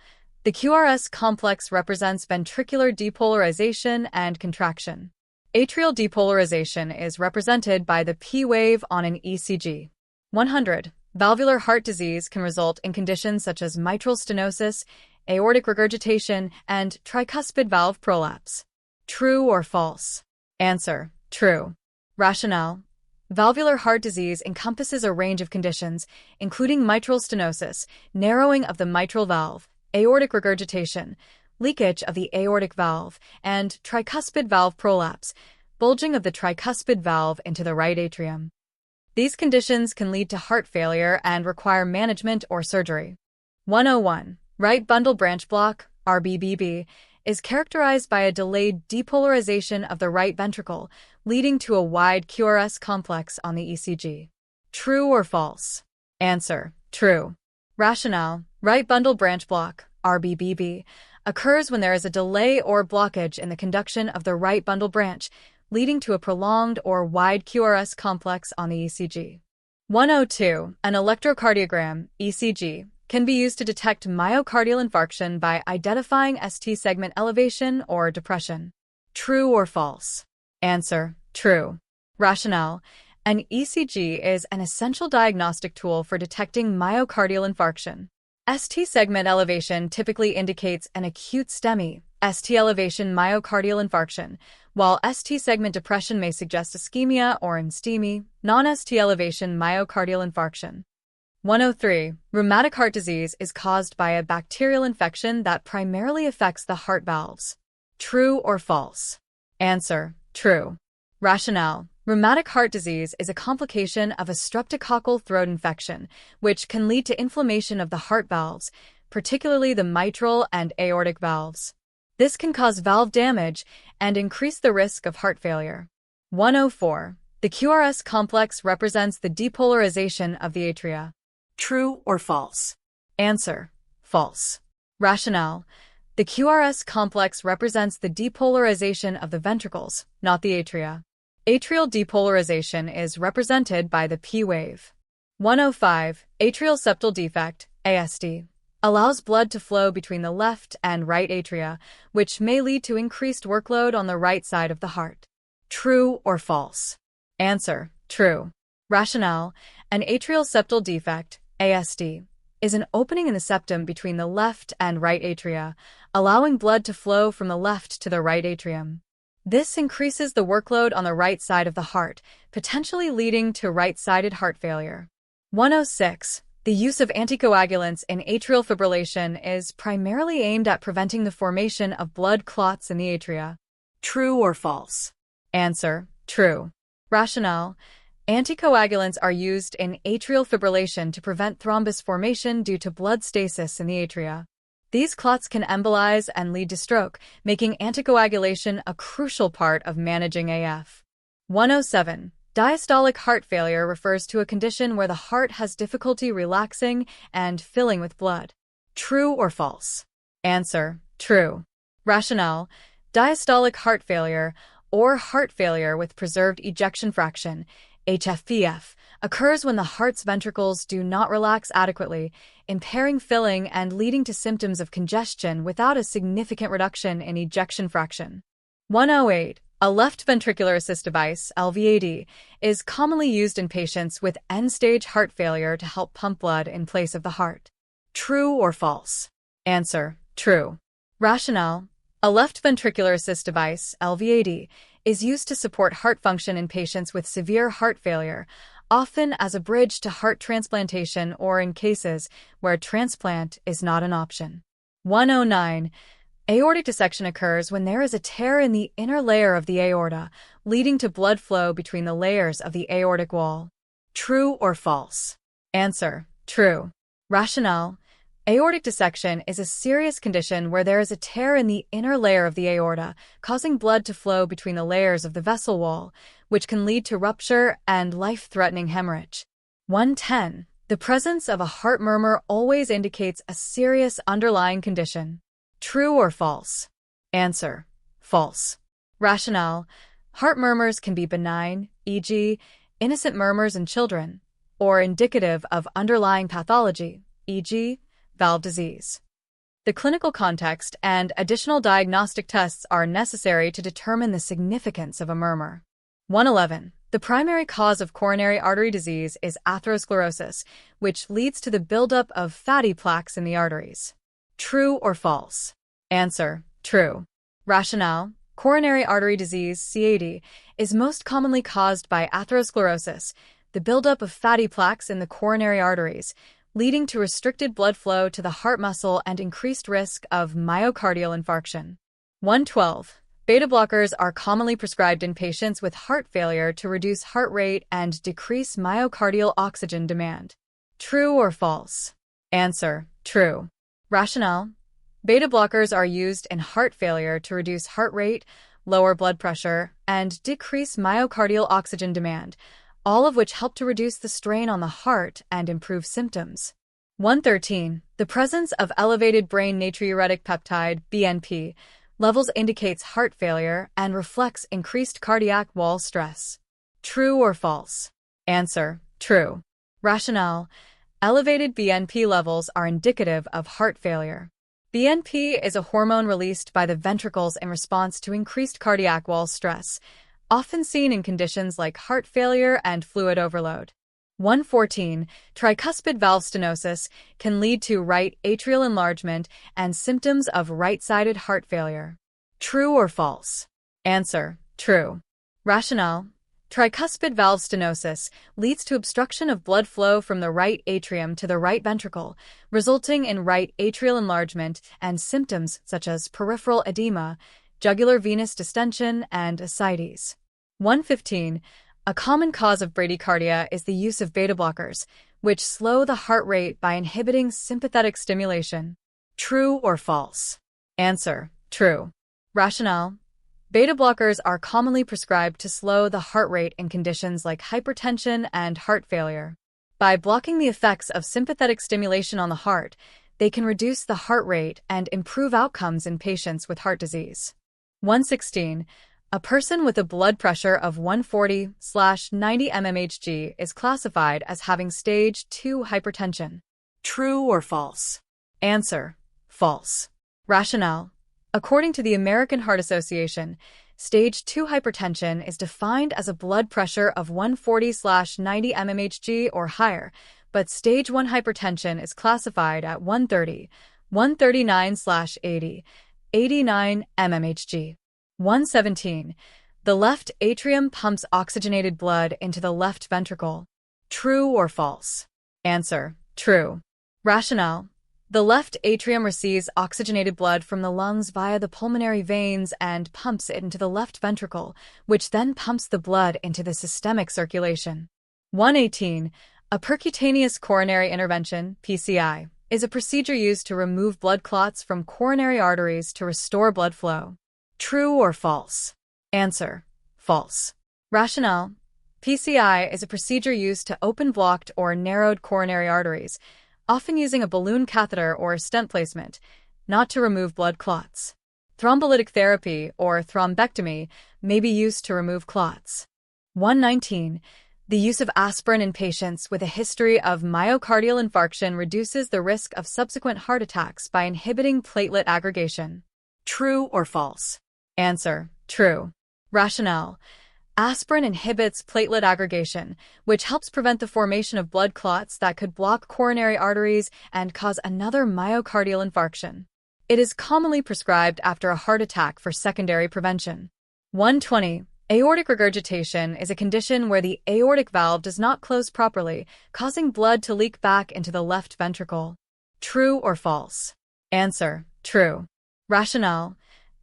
the QRS complex represents ventricular depolarization and contraction. Atrial depolarization is represented by the P wave on an ECG. 100. Valvular heart disease can result in conditions such as mitral stenosis, aortic regurgitation, and tricuspid valve prolapse. True or false? Answer: true. Rationale: valvular heart disease encompasses a range of conditions, including mitral stenosis, narrowing of the mitral valve, aortic regurgitation, leakage of the aortic valve, and tricuspid valve prolapse, bulging of the tricuspid valve into the right atrium. These conditions can lead to heart failure and require management or surgery. 101. Right bundle branch block, RBBB, is characterized by a delayed depolarization of the right ventricle, leading to a wide QRS complex on the ECG. True or false? Answer: true. Rationale: right bundle branch block, RBBB, occurs when there is a delay or blockage in the conduction of the right bundle branch, leading to a prolonged or wide QRS complex on the ECG. 102. An electrocardiogram, ECG, can be used to detect myocardial infarction by identifying ST segment elevation or depression. True or false? Answer: true. Rationale: an ECG is an essential diagnostic tool for detecting myocardial infarction. ST segment elevation typically indicates an acute STEMI, ST elevation myocardial infarction, while ST segment depression may suggest ischemia or STEMI, non-ST elevation myocardial infarction. 103. Rheumatic heart disease is caused by a bacterial infection that primarily affects the heart valves. True or false? Answer: true. Rationale: rheumatic heart disease is a complication of a streptococcal throat infection, which can lead to inflammation of the heart valves, particularly the mitral and aortic valves. This can cause valve damage and increase the risk of heart failure. 104. The QRS complex represents the depolarization of the atria. True or false? Answer: false. Rationale: the QRS complex represents the depolarization of the ventricles, not the atria. Atrial depolarization is represented by the P wave. 105. Atrial septal defect, ASD, allows blood to flow between the left and right atria, which may lead to increased workload on the right side of the heart. True or false? Answer: true. Rationale: an atrial septal defect, ASD, is an opening in the septum between the left and right atria, allowing blood to flow from the left to the right atrium. This increases the workload on the right side of the heart, potentially leading to right-sided heart failure. 106. The use of anticoagulants in atrial fibrillation is primarily aimed at preventing the formation of blood clots in the atria. True or false? Answer: true. Rationale: anticoagulants are used in atrial fibrillation to prevent thrombus formation due to blood stasis in the atria. These clots can embolize and lead to stroke, making anticoagulation a crucial part of managing AF. 107. Diastolic heart failure refers to a condition where the heart has difficulty relaxing and filling with blood. True or false? Answer: true. Rationale: diastolic heart failure, or heart failure with preserved ejection fraction, HFpF, occurs when the heart's ventricles do not relax adequately, impairing filling and leading to symptoms of congestion without a significant reduction in ejection fraction. 108. A left ventricular assist device, LVAD, is commonly used in patients with end-stage heart failure to help pump blood in place of the heart. True or false? Answer: true. Rationale: a left ventricular assist device, LVAD, is used to support heart function in patients with severe heart failure, often as a bridge to heart transplantation or in cases where transplant is not an option. 109. Aortic dissection occurs when there is a tear in the inner layer of the aorta, leading to blood flow between the layers of the aortic wall. True or false? Answer: true. Rationale: aortic dissection is a serious condition where there is a tear in the inner layer of the aorta, causing blood to flow between the layers of the vessel wall, which can lead to rupture and life-threatening hemorrhage. 110. The presence of a heart murmur always indicates a serious underlying condition. True or false? Answer: false. Rationale: heart murmurs can be benign, e.g., innocent murmurs in children, or indicative of underlying pathology, e.g., valve disease. The clinical context and additional diagnostic tests are necessary to determine the significance of a murmur. 111. The primary cause of coronary artery disease is atherosclerosis, which leads to the buildup of fatty plaques in the arteries. True or false? Answer: true. Rationale: coronary artery disease, CAD, is most commonly caused by atherosclerosis, the buildup of fatty plaques in the coronary arteries, leading to restricted blood flow to the heart muscle and increased risk of myocardial infarction. 112. Beta blockers are commonly prescribed in patients with heart failure to reduce heart rate and decrease myocardial oxygen demand. True or false? Answer: true. Rationale: beta blockers are used in heart failure to reduce heart rate, lower blood pressure, and decrease myocardial oxygen demand, all of which help to reduce the strain on the heart and improve symptoms. 113. The presence of elevated brain natriuretic peptide, BNP, levels indicates heart failure and reflects increased cardiac wall stress. True or false? Answer: true. Rationale: elevated BNP levels are indicative of heart failure. BNP is a hormone released by the ventricles in response to increased cardiac wall stress, often seen in conditions like heart failure and fluid overload. 114. Tricuspid valve stenosis can lead to right atrial enlargement and symptoms of right-sided heart failure. True or false? Answer: true. Rationale: tricuspid valve stenosis leads to obstruction of blood flow from the right atrium to the right ventricle, resulting in right atrial enlargement and symptoms such as peripheral edema, jugular venous distension, and ascites. 115. A common cause of bradycardia is the use of beta blockers, which slow the heart rate by inhibiting sympathetic stimulation. True or false? Answer: true. Rationale: beta blockers are commonly prescribed to slow the heart rate in conditions like hypertension and heart failure. By blocking the effects of sympathetic stimulation on the heart, they can reduce the heart rate and improve outcomes in patients with heart disease. 116. A person with a blood pressure of 140/90 mmHg is classified as having stage 2 hypertension. True or false? Answer: false. Rationale: according to the American Heart Association, stage 2 hypertension is defined as a blood pressure of 140/90 mmHg or higher, but stage 1 hypertension is classified at 130, 139/80, 89 mmHg. 117. The left atrium pumps oxygenated blood into the left ventricle. True or false? Answer: true. Rationale: the left atrium receives oxygenated blood from the lungs via the pulmonary veins and pumps it into the left ventricle, which then pumps the blood into the systemic circulation. 118. A percutaneous coronary intervention, PCI, is a procedure used to remove blood clots from coronary arteries to restore blood flow. True or false? Answer: false. Rationale: PCI is a procedure used to open blocked or narrowed coronary arteries, often using a balloon catheter or stent placement, not to remove blood clots. Thrombolytic therapy or thrombectomy may be used to remove clots. 119. The use of aspirin in patients with a history of myocardial infarction reduces the risk of subsequent heart attacks by inhibiting platelet aggregation. True or false? Answer: true. Rationale: aspirin inhibits platelet aggregation, which helps prevent the formation of blood clots that could block coronary arteries and cause another myocardial infarction. It is commonly prescribed after a heart attack for secondary prevention. 120. Aortic regurgitation is a condition where the aortic valve does not close properly, causing blood to leak back into the left ventricle. True or false? Answer: true. Rationale: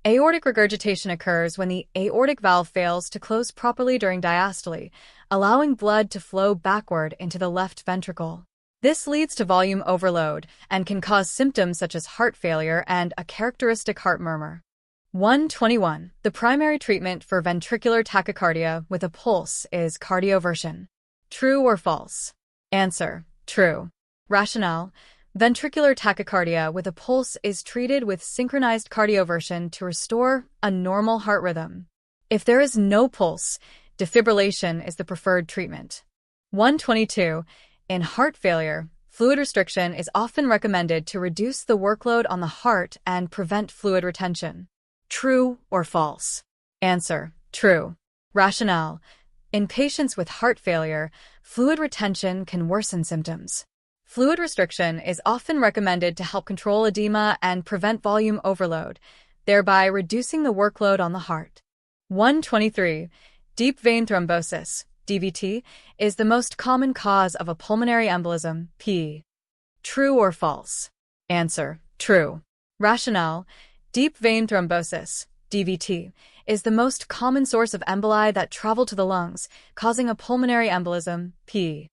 aortic regurgitation occurs when the aortic valve fails to close properly during diastole, allowing blood to flow backward into the left ventricle. This leads to volume overload and can cause symptoms such as heart failure and a characteristic heart murmur. 121. The primary treatment for ventricular tachycardia with a pulse is cardioversion. True or false? Answer: true. Rationale: ventricular tachycardia with a pulse is treated with synchronized cardioversion to restore a normal heart rhythm. If there is no pulse, defibrillation is the preferred treatment. 122. In heart failure, fluid restriction is often recommended to reduce the workload on the heart and prevent fluid retention. True or false? Answer: true. Rationale: in patients with heart failure, fluid retention can worsen symptoms. Fluid restriction is often recommended to help control edema and prevent volume overload, thereby reducing the workload on the heart. 123. Deep vein thrombosis, DVT, is the most common cause of a pulmonary embolism, PE. True or false? Answer: true. Rationale: deep vein thrombosis, DVT, is the most common source of emboli that travel to the lungs, causing a pulmonary embolism, PE.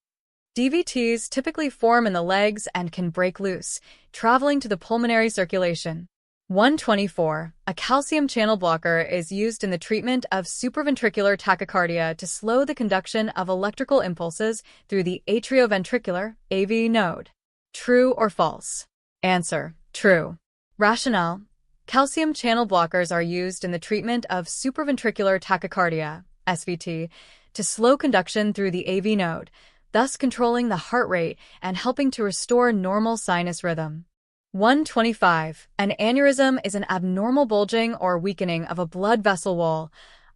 DVTs typically form in the legs and can break loose, traveling to the pulmonary circulation. 124. A calcium channel blocker is used in the treatment of supraventricular tachycardia to slow the conduction of electrical impulses through the atrioventricular AV node. True or false? Answer: true. Rationale: calcium channel blockers are used in the treatment of supraventricular tachycardia, SVT, to slow conduction through the AV node, thus controlling the heart rate and helping to restore normal sinus rhythm. 125. An aneurysm is an abnormal bulging or weakening of a blood vessel wall,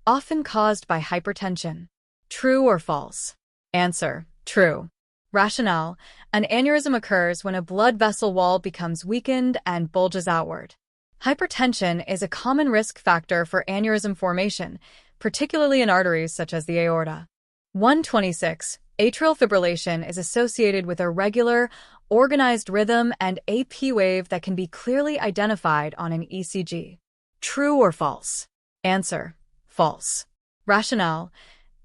often caused by hypertension. True or false? Answer: true. Rationale: an aneurysm occurs when a blood vessel wall becomes weakened and bulges outward. Hypertension is a common risk factor for aneurysm formation, particularly in arteries such as the aorta. 126. Atrial fibrillation is associated with a regular, organized rhythm and a P wave that can be clearly identified on an ECG. True or false? Answer: false. Rationale: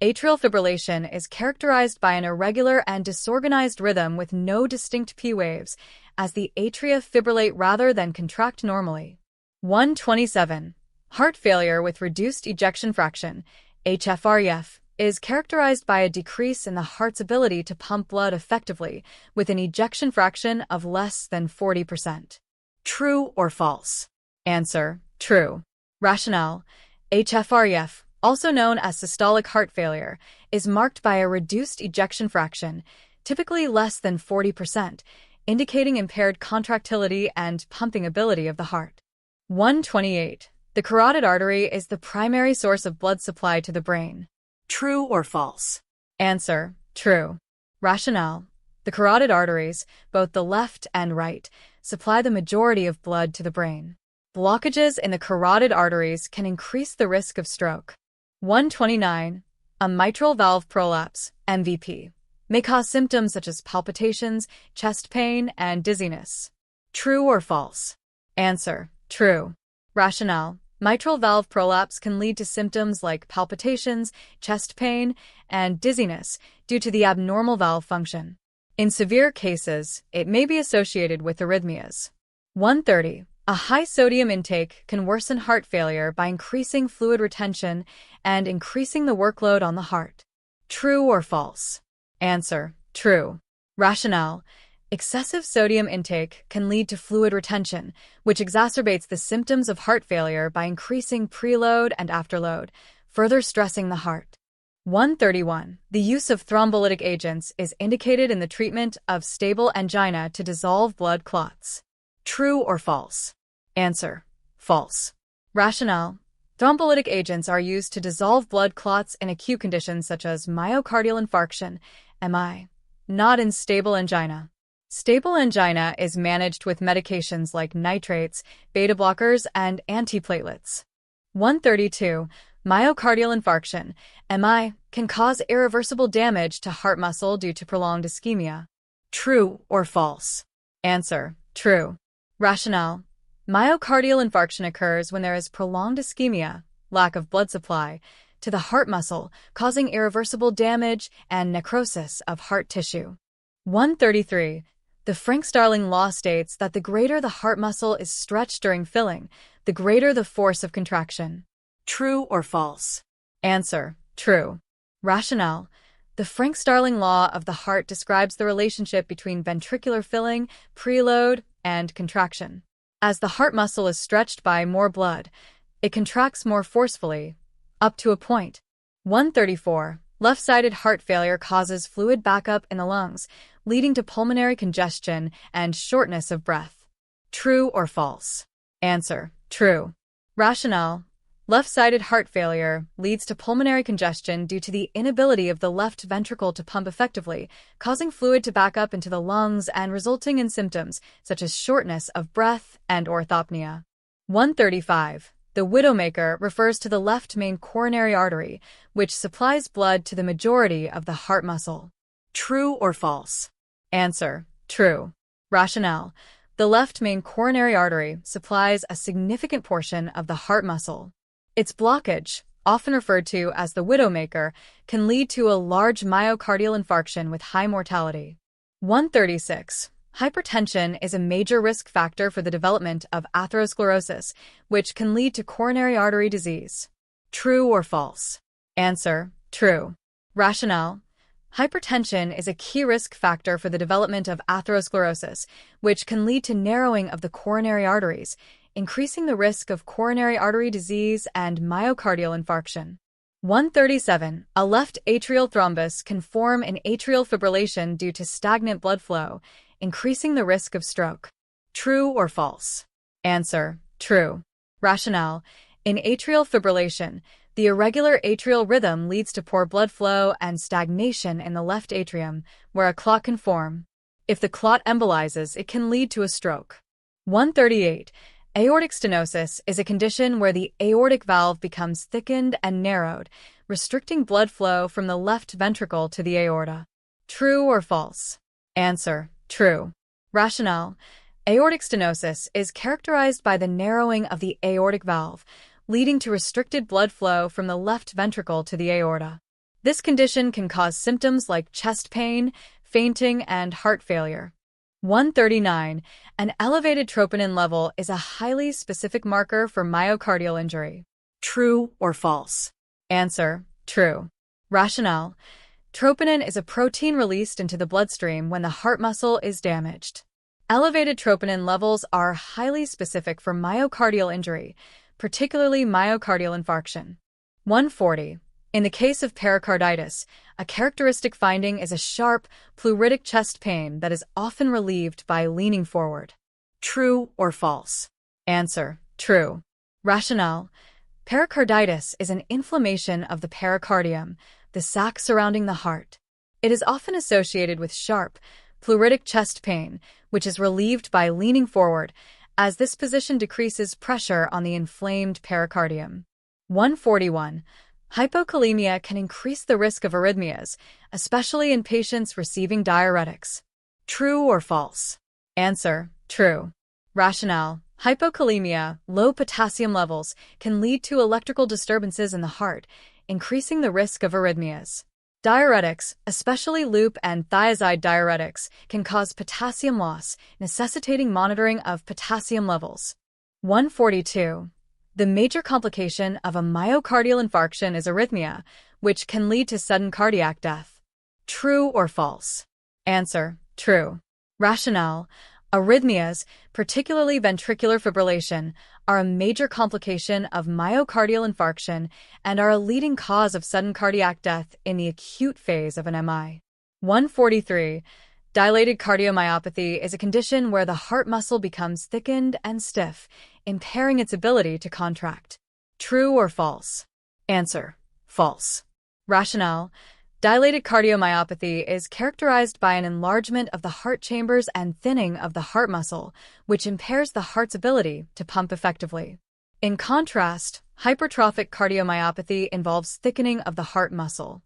atrial fibrillation is characterized by an irregular and disorganized rhythm with no distinct P waves, as the atria fibrillate rather than contract normally. 127. Heart failure with reduced ejection fraction, HFrEF, is characterized by a decrease in the heart's ability to pump blood effectively with an ejection fraction of less than 40%. True or false? Answer: true. Rationale: HFrEF, also known as systolic heart failure, is marked by a reduced ejection fraction, typically less than 40%, indicating impaired contractility and pumping ability of the heart. 128. The carotid artery is the primary source of blood supply to the brain. True or false? Answer: true. Rationale: The carotid arteries, both the left and right, supply the majority of blood to the brain. Blockages in the carotid arteries can increase the risk of stroke. 129. A mitral valve prolapse, MVP, may cause symptoms such as palpitations, chest pain, and dizziness. True or false? Answer: true. Rationale: mitral valve prolapse can lead to symptoms like palpitations, chest pain, and dizziness due to the abnormal valve function. In severe cases, it may be associated with arrhythmias. 130. A high sodium intake can worsen heart failure by increasing fluid retention and increasing the workload on the heart. True or false? Answer: true. Rationale: excessive sodium intake can lead to fluid retention, which exacerbates the symptoms of heart failure by increasing preload and afterload, further stressing the heart. 131. The use of thrombolytic agents is indicated in the treatment of stable angina to dissolve blood clots. True or false? Answer: false. Rationale: thrombolytic agents are used to dissolve blood clots in acute conditions such as myocardial infarction, MI, not in stable angina. Stable angina is managed with medications like nitrates, beta blockers, and antiplatelets. 132. Myocardial infarction, MI, can cause irreversible damage to heart muscle due to prolonged ischemia. True or false? Answer: true. Rationale: myocardial infarction occurs when there is prolonged ischemia, lack of blood supply, to the heart muscle, causing irreversible damage and necrosis of heart tissue. 133. The Frank-Starling law states that the greater the heart muscle is stretched during filling, the greater the force of contraction. True or false? Answer: true. Rationale: the Frank-Starling law of the heart describes the relationship between ventricular filling, preload, and contraction. As the heart muscle is stretched by more blood, it contracts more forcefully, up to a point. 134. Left-sided heart failure causes fluid backup in the lungs, leading to pulmonary congestion and shortness of breath. True or false? Answer: true. Rationale: left-sided heart failure leads to pulmonary congestion due to the inability of the left ventricle to pump effectively, causing fluid to back up into the lungs and resulting in symptoms such as shortness of breath and orthopnea. 135. The widowmaker refers to the left main coronary artery, which supplies blood to the majority of the heart muscle. True or false? Answer: true. Rationale: the left main coronary artery supplies a significant portion of the heart muscle. Its blockage, often referred to as the widowmaker, can lead to a large myocardial infarction with high mortality. 136. Hypertension is a major risk factor for the development of atherosclerosis, which can lead to coronary artery disease. True or false? Answer: true. Rationale: hypertension is a key risk factor for the development of atherosclerosis, which can lead to narrowing of the coronary arteries, increasing the risk of coronary artery disease and myocardial infarction. 137. A left atrial thrombus can form in atrial fibrillation due to stagnant blood flow, increasing the risk of stroke. True or false? Answer: true. Rationale: in atrial fibrillation, the irregular atrial rhythm leads to poor blood flow and stagnation in the left atrium, where a clot can form. If the clot embolizes, it can lead to a stroke. 138. Aortic stenosis is a condition where the aortic valve becomes thickened and narrowed, restricting blood flow from the left ventricle to the aorta. True or false? Answer: true. Rationale: aortic stenosis is characterized by the narrowing of the aortic valve, leading to restricted blood flow from the left ventricle to the aorta. This condition can cause symptoms like chest pain, fainting, and heart failure. 139. An elevated troponin level is a highly specific marker for myocardial injury. True or false? Answer: true. Rationale: troponin is a protein released into the bloodstream when the heart muscle is damaged. Elevated troponin levels are highly specific for myocardial injury, particularly myocardial infarction. 140. In the case of pericarditis, a characteristic finding is a sharp, pleuritic chest pain that is often relieved by leaning forward. True or false? Answer: true. Rationale: pericarditis is an inflammation of the pericardium, the sac surrounding the heart. It is often associated with sharp, Pleuritic chest pain, which is relieved by leaning forward, as this position decreases pressure on the inflamed pericardium. 141. Hypokalemia can increase the risk of arrhythmias, especially in patients receiving diuretics. True or false? Answer: true. Rationale: hypokalemia, low potassium levels, can lead to electrical disturbances in the heart, increasing the risk of arrhythmias. Diuretics, especially loop and thiazide diuretics, can cause potassium loss, necessitating monitoring of potassium levels. 142. The major complication of a myocardial infarction is arrhythmia, which can lead to sudden cardiac death. True or false? Answer: true. Rationale: arrhythmias, particularly ventricular fibrillation, are a major complication of myocardial infarction and are a leading cause of sudden cardiac death in the acute phase of an MI. 143. Dilated cardiomyopathy is a condition where the heart muscle becomes thickened and stiff, impairing its ability to contract. True or false? Answer: false. Rationale: dilated cardiomyopathy is characterized by an enlargement of the heart chambers and thinning of the heart muscle, which impairs the heart's ability to pump effectively. In contrast, hypertrophic cardiomyopathy involves thickening of the heart muscle.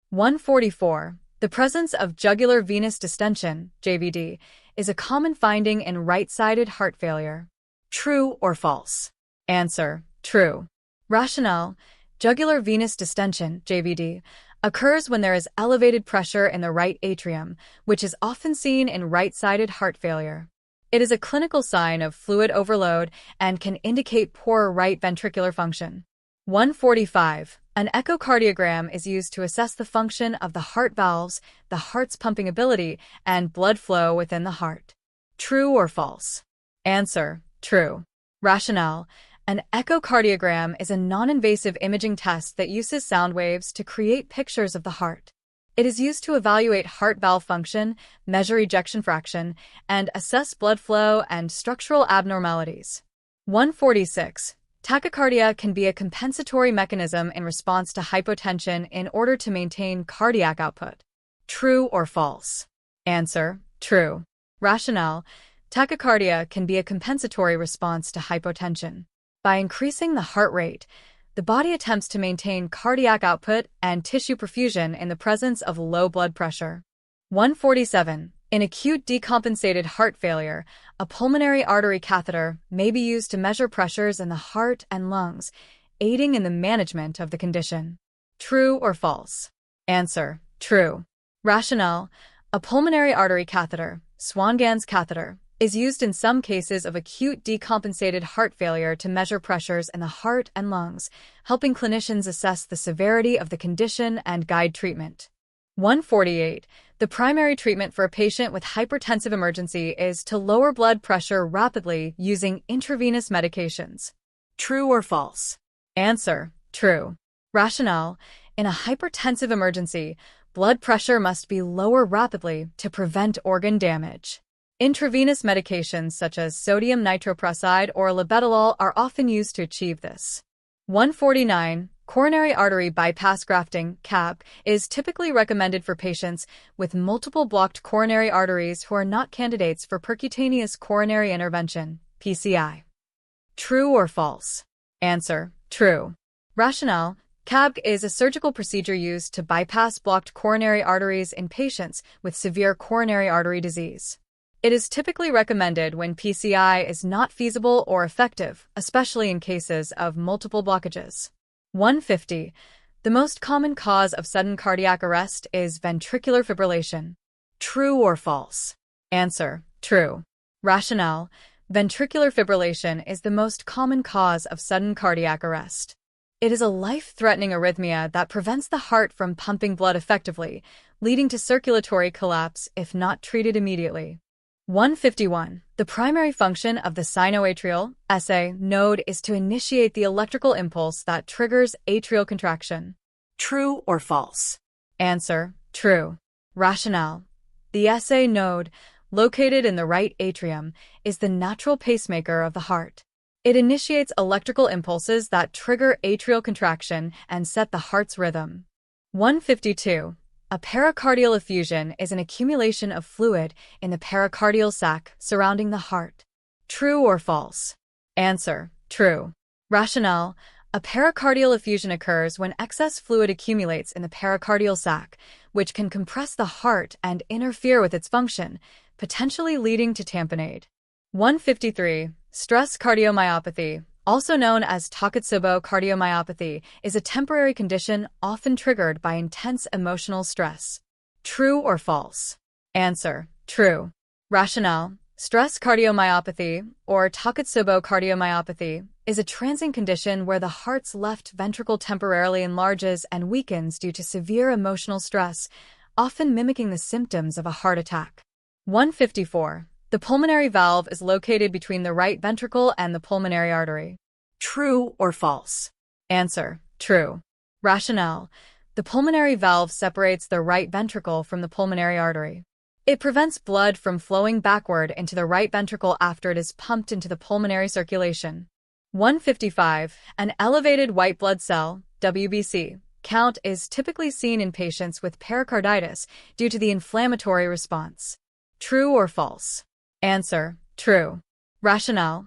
144. The presence of jugular venous distension, JVD, is a common finding in right-sided heart failure. True or false? Answer: true. Rationale: jugular venous distension, JVD, occurs when there is elevated pressure in the right atrium, which is often seen in right-sided heart failure. It is a clinical sign of fluid overload and can indicate poor right ventricular function. 145. An echocardiogram is used to assess the function of the heart valves, the heart's pumping ability, and blood flow within the heart. True or false? Answer: true. Rationale: an echocardiogram is a non-invasive imaging test that uses sound waves to create pictures of the heart. It is used to evaluate heart valve function, measure ejection fraction, and assess blood flow and structural abnormalities. 146. Tachycardia can be a compensatory mechanism in response to hypotension in order to maintain cardiac output. True or false? Answer: true. Rationale: tachycardia can be a compensatory response to hypotension. By increasing the heart rate, the body attempts to maintain cardiac output and tissue perfusion in the presence of low blood pressure. 147. In acute decompensated heart failure, a pulmonary artery catheter may be used to measure pressures in the heart and lungs, aiding in the management of the condition. True or false? Answer: true. Rationale: a pulmonary artery catheter, Swan-Ganz catheter, is used in some cases of acute decompensated heart failure to measure pressures in the heart and lungs, helping clinicians assess the severity of the condition and guide treatment. 148. The primary treatment for a patient with hypertensive emergency is to lower blood pressure rapidly using intravenous medications. True or false? Answer: true. Rationale: in a hypertensive emergency, blood pressure must be lower rapidly to prevent organ damage. Intravenous medications such as sodium nitroprusside or labetalol are often used to achieve this. 149. Coronary artery bypass grafting, CAB, is typically recommended for patients with multiple blocked coronary arteries who are not candidates for percutaneous coronary intervention, PCI. True or false? Answer: true. Rationale: CAB is a surgical procedure used to bypass blocked coronary arteries in patients with severe coronary artery disease. It is typically recommended when PCI is not feasible or effective, especially in cases of multiple blockages. 150. The most common cause of sudden cardiac arrest is ventricular fibrillation. True or false? Answer: true. Rationale: ventricular fibrillation is the most common cause of sudden cardiac arrest. It is a life-threatening arrhythmia that prevents the heart from pumping blood effectively, leading to circulatory collapse if not treated immediately. 151. The primary function of the sinoatrial SA node is to initiate the electrical impulse that triggers atrial contraction. True or false? Answer: true. Rationale: the SA node, located in the right atrium, is the natural pacemaker of the heart. It initiates electrical impulses that trigger atrial contraction and set the heart's rhythm. 152. A pericardial effusion is an accumulation of fluid in the pericardial sac surrounding the heart. True or false? Answer: true. Rationale: a pericardial effusion occurs when excess fluid accumulates in the pericardial sac, which can compress the heart and interfere with its function, potentially leading to tamponade. 153. Stress cardiomyopathy, also known as Takotsubo cardiomyopathy, is a temporary condition often triggered by intense emotional stress. True or false? Answer: true. Rationale: stress cardiomyopathy, or Takotsubo cardiomyopathy, is a transient condition where the heart's left ventricle temporarily enlarges and weakens due to severe emotional stress, often mimicking the symptoms of a heart attack. 154. The pulmonary valve is located between the right ventricle and the pulmonary artery. True or false? Answer: true. Rationale: the pulmonary valve separates the right ventricle from the pulmonary artery. It prevents blood from flowing backward into the right ventricle after it is pumped into the pulmonary circulation. 155. An elevated white blood cell, WBC, count is typically seen in patients with pericarditis due to the inflammatory response. True or false? Answer: true. Rationale: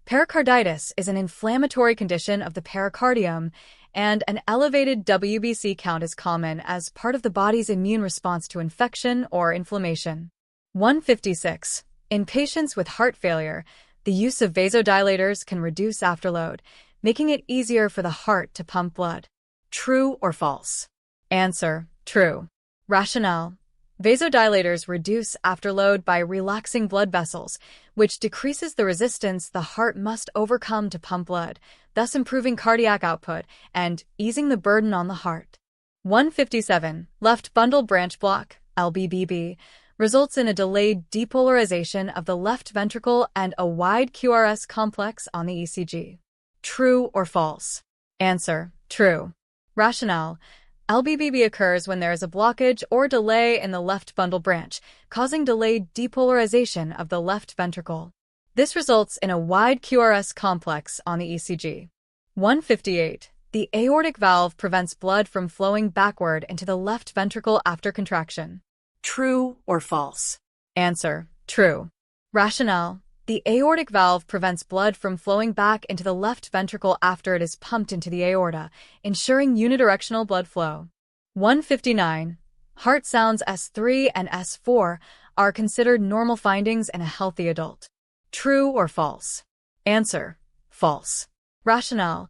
pericarditis is an inflammatory condition of the pericardium, and an elevated WBC count is common as part of the body's immune response to infection or inflammation. 156. In patients with heart failure, the use of vasodilators can reduce afterload, making it easier for the heart to pump blood. True or false? Answer: true. Rationale: vasodilators reduce afterload by relaxing blood vessels, which decreases the resistance the heart must overcome to pump blood, thus improving cardiac output and easing the burden on the heart. 157. Left bundle branch block, LBBB, results in a delayed depolarization of the left ventricle and a wide QRS complex on the ECG. True or false? Answer: true. Rationale: LBBB occurs when there is a blockage or delay in the left bundle branch, causing delayed depolarization of the left ventricle. This results in a wide QRS complex on the ECG. 158. The aortic valve prevents blood from flowing backward into the left ventricle after contraction. True or false? Answer: true. Rationale: the aortic valve prevents blood from flowing back into the left ventricle after it is pumped into the aorta, ensuring unidirectional blood flow. 159. Heart sounds S3 and S4 are considered normal findings in a healthy adult. True or false? Answer: false. Rationale: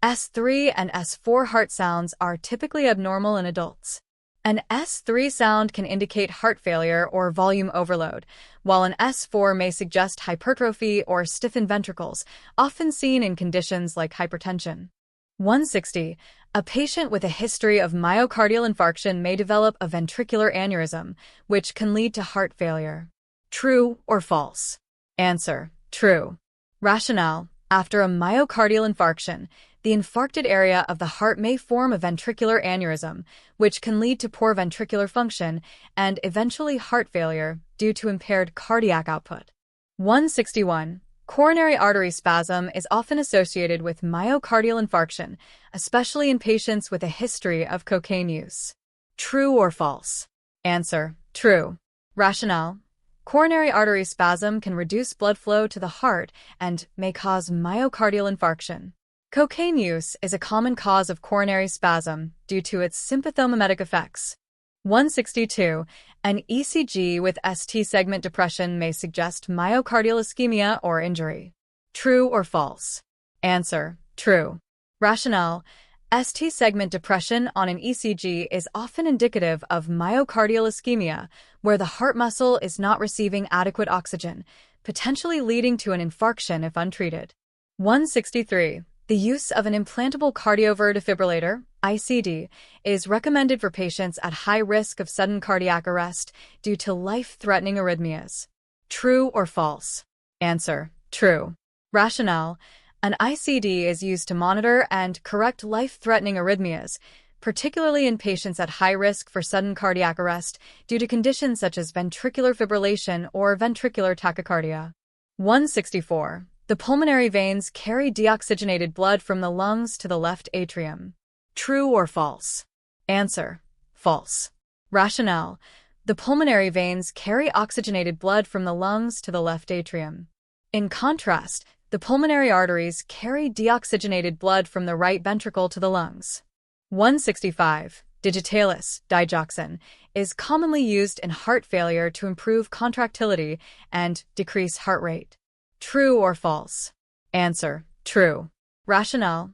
S3 and S4 heart sounds are typically abnormal in adults. An S3 sound can indicate heart failure or volume overload, while an S4 may suggest hypertrophy or stiffened ventricles, often seen in conditions like hypertension. 160. A patient with a history of myocardial infarction may develop a ventricular aneurysm, which can lead to heart failure. True or false? Answer: true. Rationale: after a myocardial infarction, the infarcted area of the heart may form a ventricular aneurysm, which can lead to poor ventricular function and eventually heart failure due to impaired cardiac output. 161. Coronary artery spasm is often associated with myocardial infarction, especially in patients with a history of cocaine use. True or false? Answer: true. Rationale: coronary artery spasm can reduce blood flow to the heart and may cause myocardial infarction. Cocaine use is a common cause of coronary spasm due to its sympathomimetic effects. 162. An ECG with ST segment depression may suggest myocardial ischemia or injury. True or false? Answer: true. Rationale: ST segment depression on an ECG is often indicative of myocardial ischemia, where the heart muscle is not receiving adequate oxygen, potentially leading to an infarction if untreated. 163. The use of an implantable cardioverter-defibrillator, ICD, is recommended for patients at high risk of sudden cardiac arrest due to life-threatening arrhythmias. True or false? Answer: true. Rationale: an ICD is used to monitor and correct life-threatening arrhythmias, particularly in patients at high risk for sudden cardiac arrest due to conditions such as ventricular fibrillation or ventricular tachycardia. 164. The pulmonary veins carry deoxygenated blood from the lungs to the left atrium. True or false? Answer: false. Rationale: the pulmonary veins carry oxygenated blood from the lungs to the left atrium. In contrast, the pulmonary arteries carry deoxygenated blood from the right ventricle to the lungs. 165. Digitalis, digoxin, is commonly used in heart failure to improve contractility and decrease heart rate. True or false? Answer: true. Rationale: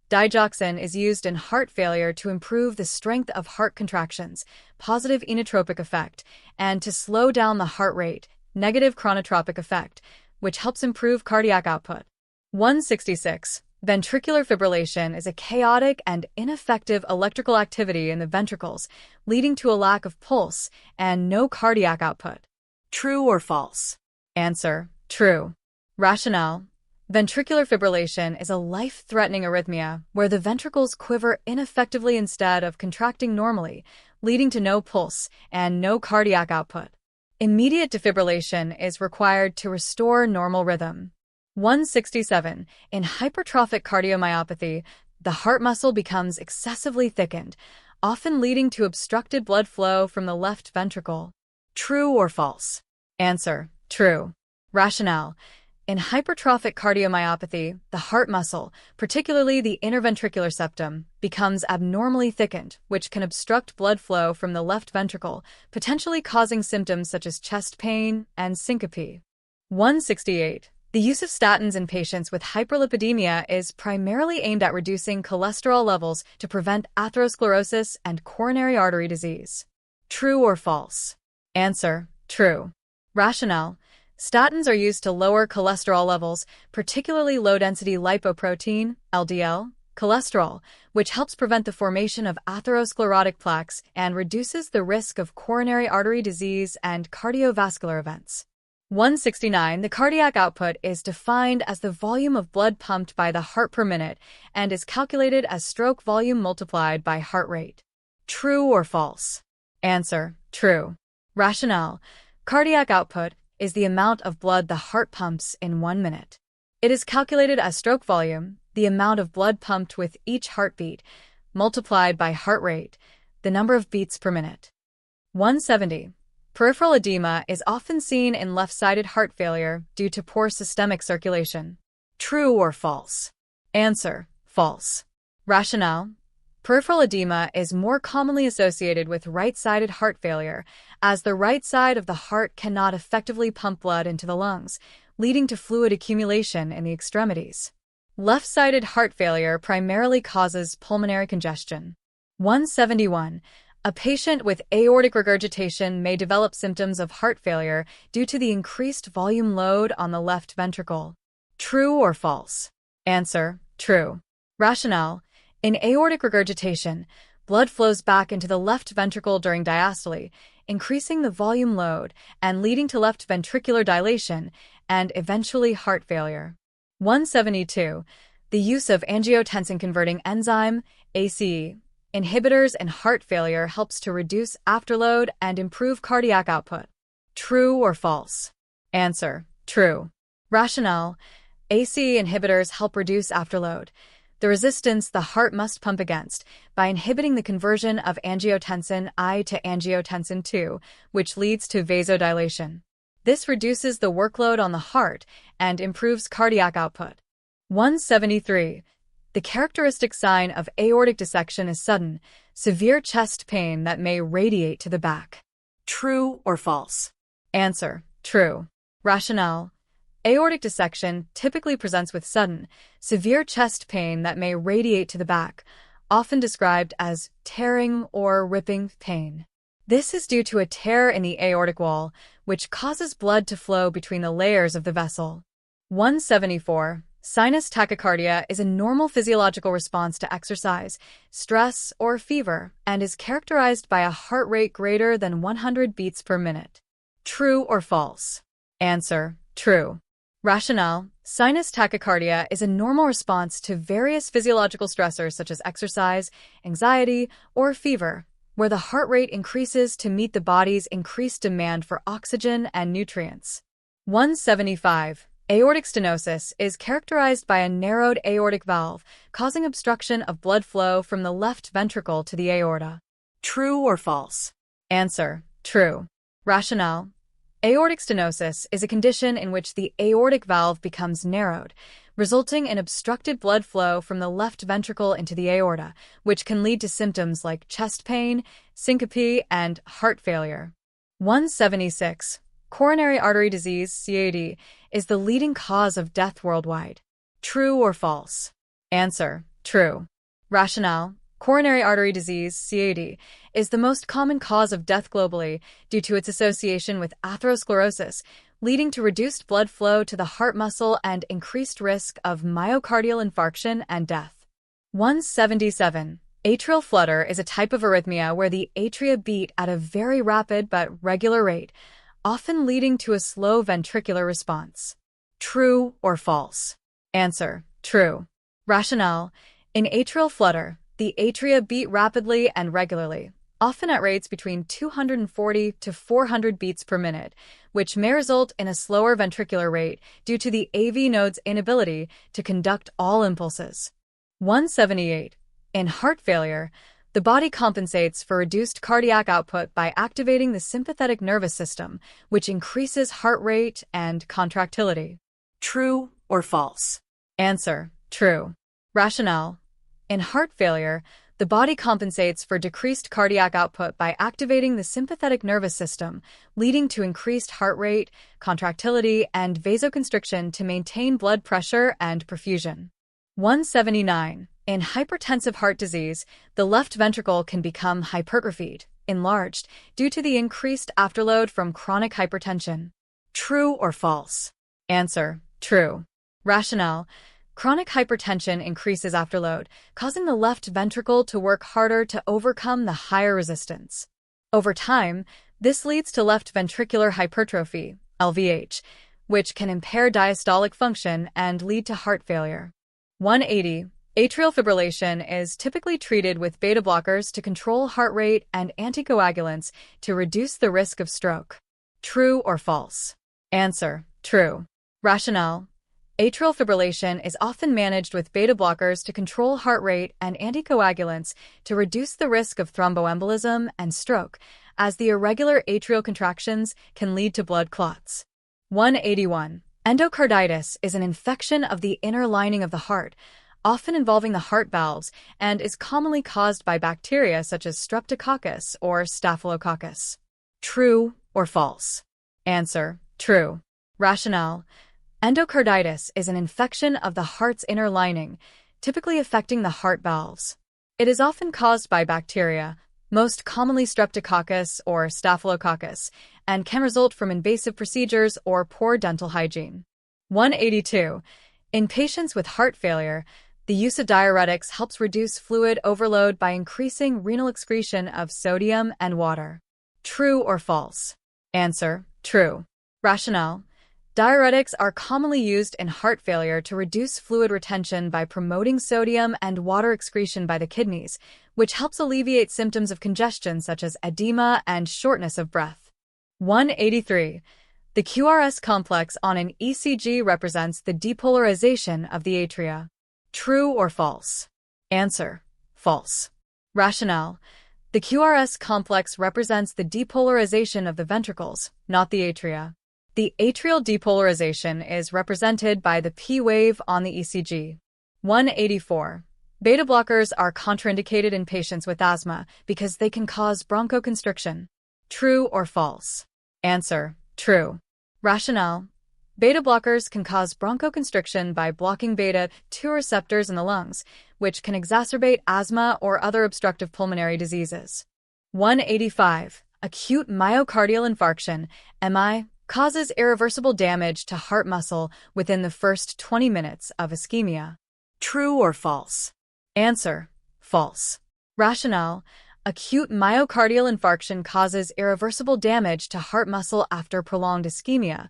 digoxin is used in heart failure to improve the strength of heart contractions, positive inotropic effect, and to slow down the heart rate, negative chronotropic effect, which helps improve cardiac output. 166. Ventricular fibrillation is a chaotic and ineffective electrical activity in the ventricles, leading to a lack of pulse and no cardiac output. True or false? Answer: true. Rationale: ventricular fibrillation is a life-threatening arrhythmia where the ventricles quiver ineffectively instead of contracting normally, leading to no pulse and no cardiac output. Immediate defibrillation is required to restore normal rhythm. 167. In hypertrophic cardiomyopathy, the heart muscle becomes excessively thickened, often leading to obstructed blood flow from the left ventricle. True or false? Answer: true. Rationale: in hypertrophic cardiomyopathy, the heart muscle, particularly the interventricular septum, becomes abnormally thickened, which can obstruct blood flow from the left ventricle, potentially causing symptoms such as chest pain and syncope. 168. The use of statins in patients with hyperlipidemia is primarily aimed at reducing cholesterol levels to prevent atherosclerosis and coronary artery disease. True or false? Answer: true. Rationale: statins are used to lower cholesterol levels, particularly low-density lipoprotein, LDL, cholesterol, which helps prevent the formation of atherosclerotic plaques and reduces the risk of coronary artery disease and cardiovascular events. 169. The cardiac output is defined as the volume of blood pumped by the heart per minute and is calculated as stroke volume multiplied by heart rate. True or false? Answer: true. Rationale: cardiac output is the amount of blood the heart pumps in 1 minute. It is calculated as stroke volume, the amount of blood pumped with each heartbeat, multiplied by heart rate, the number of beats per minute. 170. Peripheral edema is often seen in left-sided heart failure due to poor systemic circulation. True or false? Answer: false. Rationale: peripheral edema is more commonly associated with right-sided heart failure, as the right side of the heart cannot effectively pump blood into the lungs, leading to fluid accumulation in the extremities. Left-sided heart failure primarily causes pulmonary congestion. 171. A patient with aortic regurgitation may develop symptoms of heart failure due to the increased volume load on the left ventricle. True or false? Answer: true. Rationale: in aortic regurgitation, blood flows back into the left ventricle during diastole, increasing the volume load and leading to left ventricular dilation and eventually heart failure. 172. The use of angiotensin-converting enzyme, ACE, inhibitors in heart failure helps to reduce afterload and improve cardiac output. True or false? Answer: true. Rationale: ACE inhibitors help reduce afterload, the resistance the heart must pump against, by inhibiting the conversion of angiotensin I to angiotensin II, which leads to vasodilation. This reduces the workload on the heart and improves cardiac output. 173. The characteristic sign of aortic dissection is sudden, severe chest pain that may radiate to the back. True or false? Answer: true. Rationale: aortic dissection typically presents with sudden, severe chest pain that may radiate to the back, often described as tearing or ripping pain. This is due to a tear in the aortic wall, which causes blood to flow between the layers of the vessel. 174. Sinus tachycardia is a normal physiological response to exercise, stress, or fever, and is characterized by a heart rate greater than 100 beats per minute. True or false? Answer: true. Rationale: sinus tachycardia is a normal response to various physiological stressors such as exercise, anxiety, or fever, where the heart rate increases to meet the body's increased demand for oxygen and nutrients. 175. Aortic stenosis is characterized by a narrowed aortic valve, causing obstruction of blood flow from the left ventricle to the aorta. True or false? Answer: true. Rationale: aortic stenosis is a condition in which the aortic valve becomes narrowed, resulting in obstructed blood flow from the left ventricle into the aorta, which can lead to symptoms like chest pain, syncope, and heart failure. 176. Coronary artery disease, CAD, is the leading cause of death worldwide. True or false? Answer: true. Rationale: coronary artery disease, CAD, is the most common cause of death globally due to its association with atherosclerosis, leading to reduced blood flow to the heart muscle and increased risk of myocardial infarction and death. 177. Atrial flutter is a type of arrhythmia where the atria beat at a very rapid but regular rate, often leading to a slow ventricular response. True or false? Answer: true. Rationale: in atrial flutter, the atria beat rapidly and regularly, often at rates between 240 to 400 beats per minute, which may result in a slower ventricular rate due to the AV node's inability to conduct all impulses. 178. In heart failure, the body compensates for reduced cardiac output by activating the sympathetic nervous system, which increases heart rate and contractility. True or false? Answer: true. Rationale: in heart failure, the body compensates for decreased cardiac output by activating the sympathetic nervous system, leading to increased heart rate, contractility, and vasoconstriction to maintain blood pressure and perfusion. 179. In hypertensive heart disease, the left ventricle can become hypertrophied, enlarged, due to the increased afterload from chronic hypertension. True or false? Answer: true. Rationale: chronic hypertension increases afterload, causing the left ventricle to work harder to overcome the higher resistance. Over time, this leads to left ventricular hypertrophy, LVH, which can impair diastolic function and lead to heart failure. 180. Atrial fibrillation is typically treated with beta blockers to control heart rate and anticoagulants to reduce the risk of stroke. True or false? Answer: true. Rationale: atrial fibrillation is often managed with beta blockers to control heart rate and anticoagulants to reduce the risk of thromboembolism and stroke, as the irregular atrial contractions can lead to blood clots. 181. Endocarditis is an infection of the inner lining of the heart, often involving the heart valves, and is commonly caused by bacteria such as Streptococcus or Staphylococcus. True or false? Answer: true. Rationale: endocarditis is an infection of the heart's inner lining, typically affecting the heart valves. It is often caused by bacteria, most commonly Streptococcus or Staphylococcus, and can result from invasive procedures or poor dental hygiene. 182. In patients with heart failure, the use of diuretics helps reduce fluid overload by increasing renal excretion of sodium and water. True or false? Answer: true. Rationale: diuretics are commonly used in heart failure to reduce fluid retention by promoting sodium and water excretion by the kidneys, which helps alleviate symptoms of congestion such as edema and shortness of breath. 183. The QRS complex on an ECG represents the depolarization of the atria. True or false? Answer: false. Rationale: the QRS complex represents the depolarization of the ventricles, not the atria. The atrial depolarization is represented by the P wave on the ECG. 184. Beta blockers are contraindicated in patients with asthma because they can cause bronchoconstriction. True or false? Answer: true. Rationale: beta blockers can cause bronchoconstriction by blocking beta-2 receptors in the lungs, which can exacerbate asthma or other obstructive pulmonary diseases. 185. Acute myocardial infarction, MI, causes irreversible damage to heart muscle within the first 20 minutes of ischemia. True or false? Answer: false. Rationale: acute myocardial infarction causes irreversible damage to heart muscle after prolonged ischemia,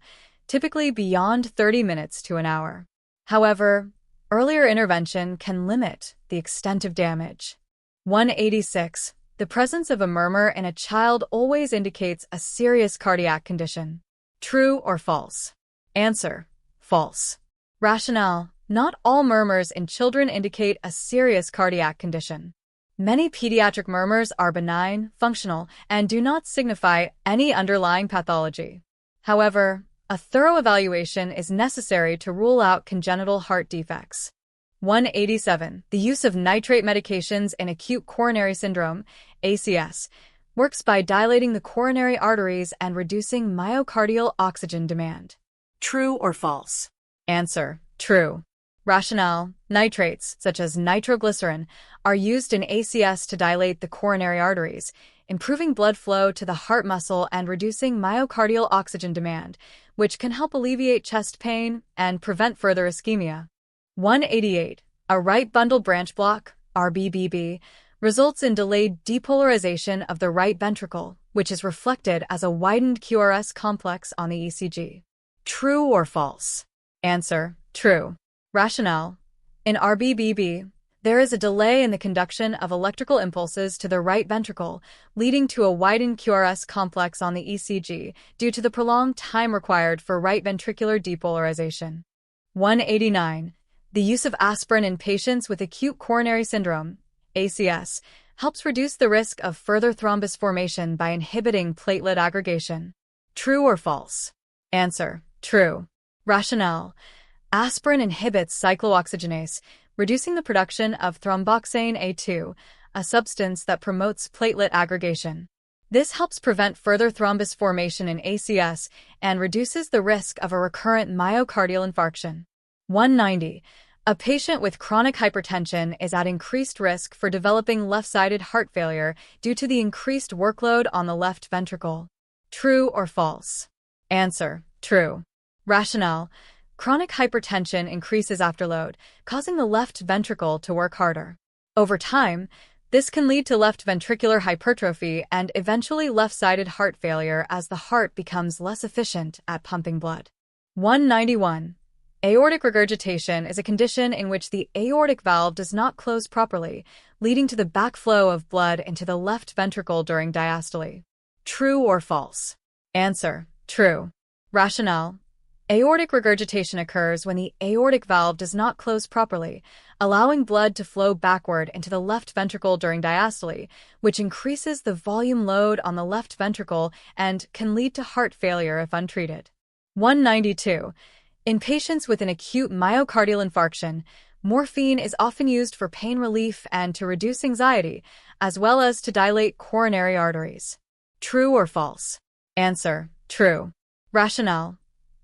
typically beyond 30 minutes to an hour. However, earlier intervention can limit the extent of damage. 186. The presence of a murmur in a child always indicates a serious cardiac condition. True or false? Answer: false. Rationale: not all murmurs in children indicate a serious cardiac condition. Many pediatric murmurs are benign, functional, and do not signify any underlying pathology. However, a thorough evaluation is necessary to rule out congenital heart defects. 187. The use of nitrate medications in acute coronary syndrome, ACS, works by dilating the coronary arteries and reducing myocardial oxygen demand. True or false? Answer: true. Rationale: nitrates, such as nitroglycerin, are used in ACS to dilate the coronary arteries, improving blood flow to the heart muscle and reducing myocardial oxygen demand, which can help alleviate chest pain and prevent further ischemia. 188. A right bundle branch block, RBBB, results in delayed depolarization of the right ventricle, which is reflected as a widened QRS complex on the ECG. True or false? Answer: true. Rationale: in RBBB, there is a delay in the conduction of electrical impulses to the right ventricle, leading to a widened QRS complex on the ECG due to the prolonged time required for right ventricular depolarization. 189. The use of aspirin in patients with acute coronary syndrome, ACS, helps reduce the risk of further thrombus formation by inhibiting platelet aggregation. True or false? Answer: true. Rationale: aspirin inhibits cyclooxygenase, reducing the production of thromboxane A2, a substance that promotes platelet aggregation. This helps prevent further thrombus formation in ACS and reduces the risk of a recurrent myocardial infarction. 190. A patient with chronic hypertension is at increased risk for developing left-sided heart failure due to the increased workload on the left ventricle. True or false? Answer: true. Rationale: chronic hypertension increases afterload, causing the left ventricle to work harder. Over time, this can lead to left ventricular hypertrophy and eventually left-sided heart failure as the heart becomes less efficient at pumping blood. 191. Aortic regurgitation is a condition in which the aortic valve does not close properly, leading to the backflow of blood into the left ventricle during diastole. True or false? Answer: true. Rationale: aortic regurgitation occurs when the aortic valve does not close properly, allowing blood to flow backward into the left ventricle during diastole, which increases the volume load on the left ventricle and can lead to heart failure if untreated. 192. In patients with an acute myocardial infarction, morphine is often used for pain relief and to reduce anxiety, as well as to dilate coronary arteries. True or false? Answer: true. Rationale: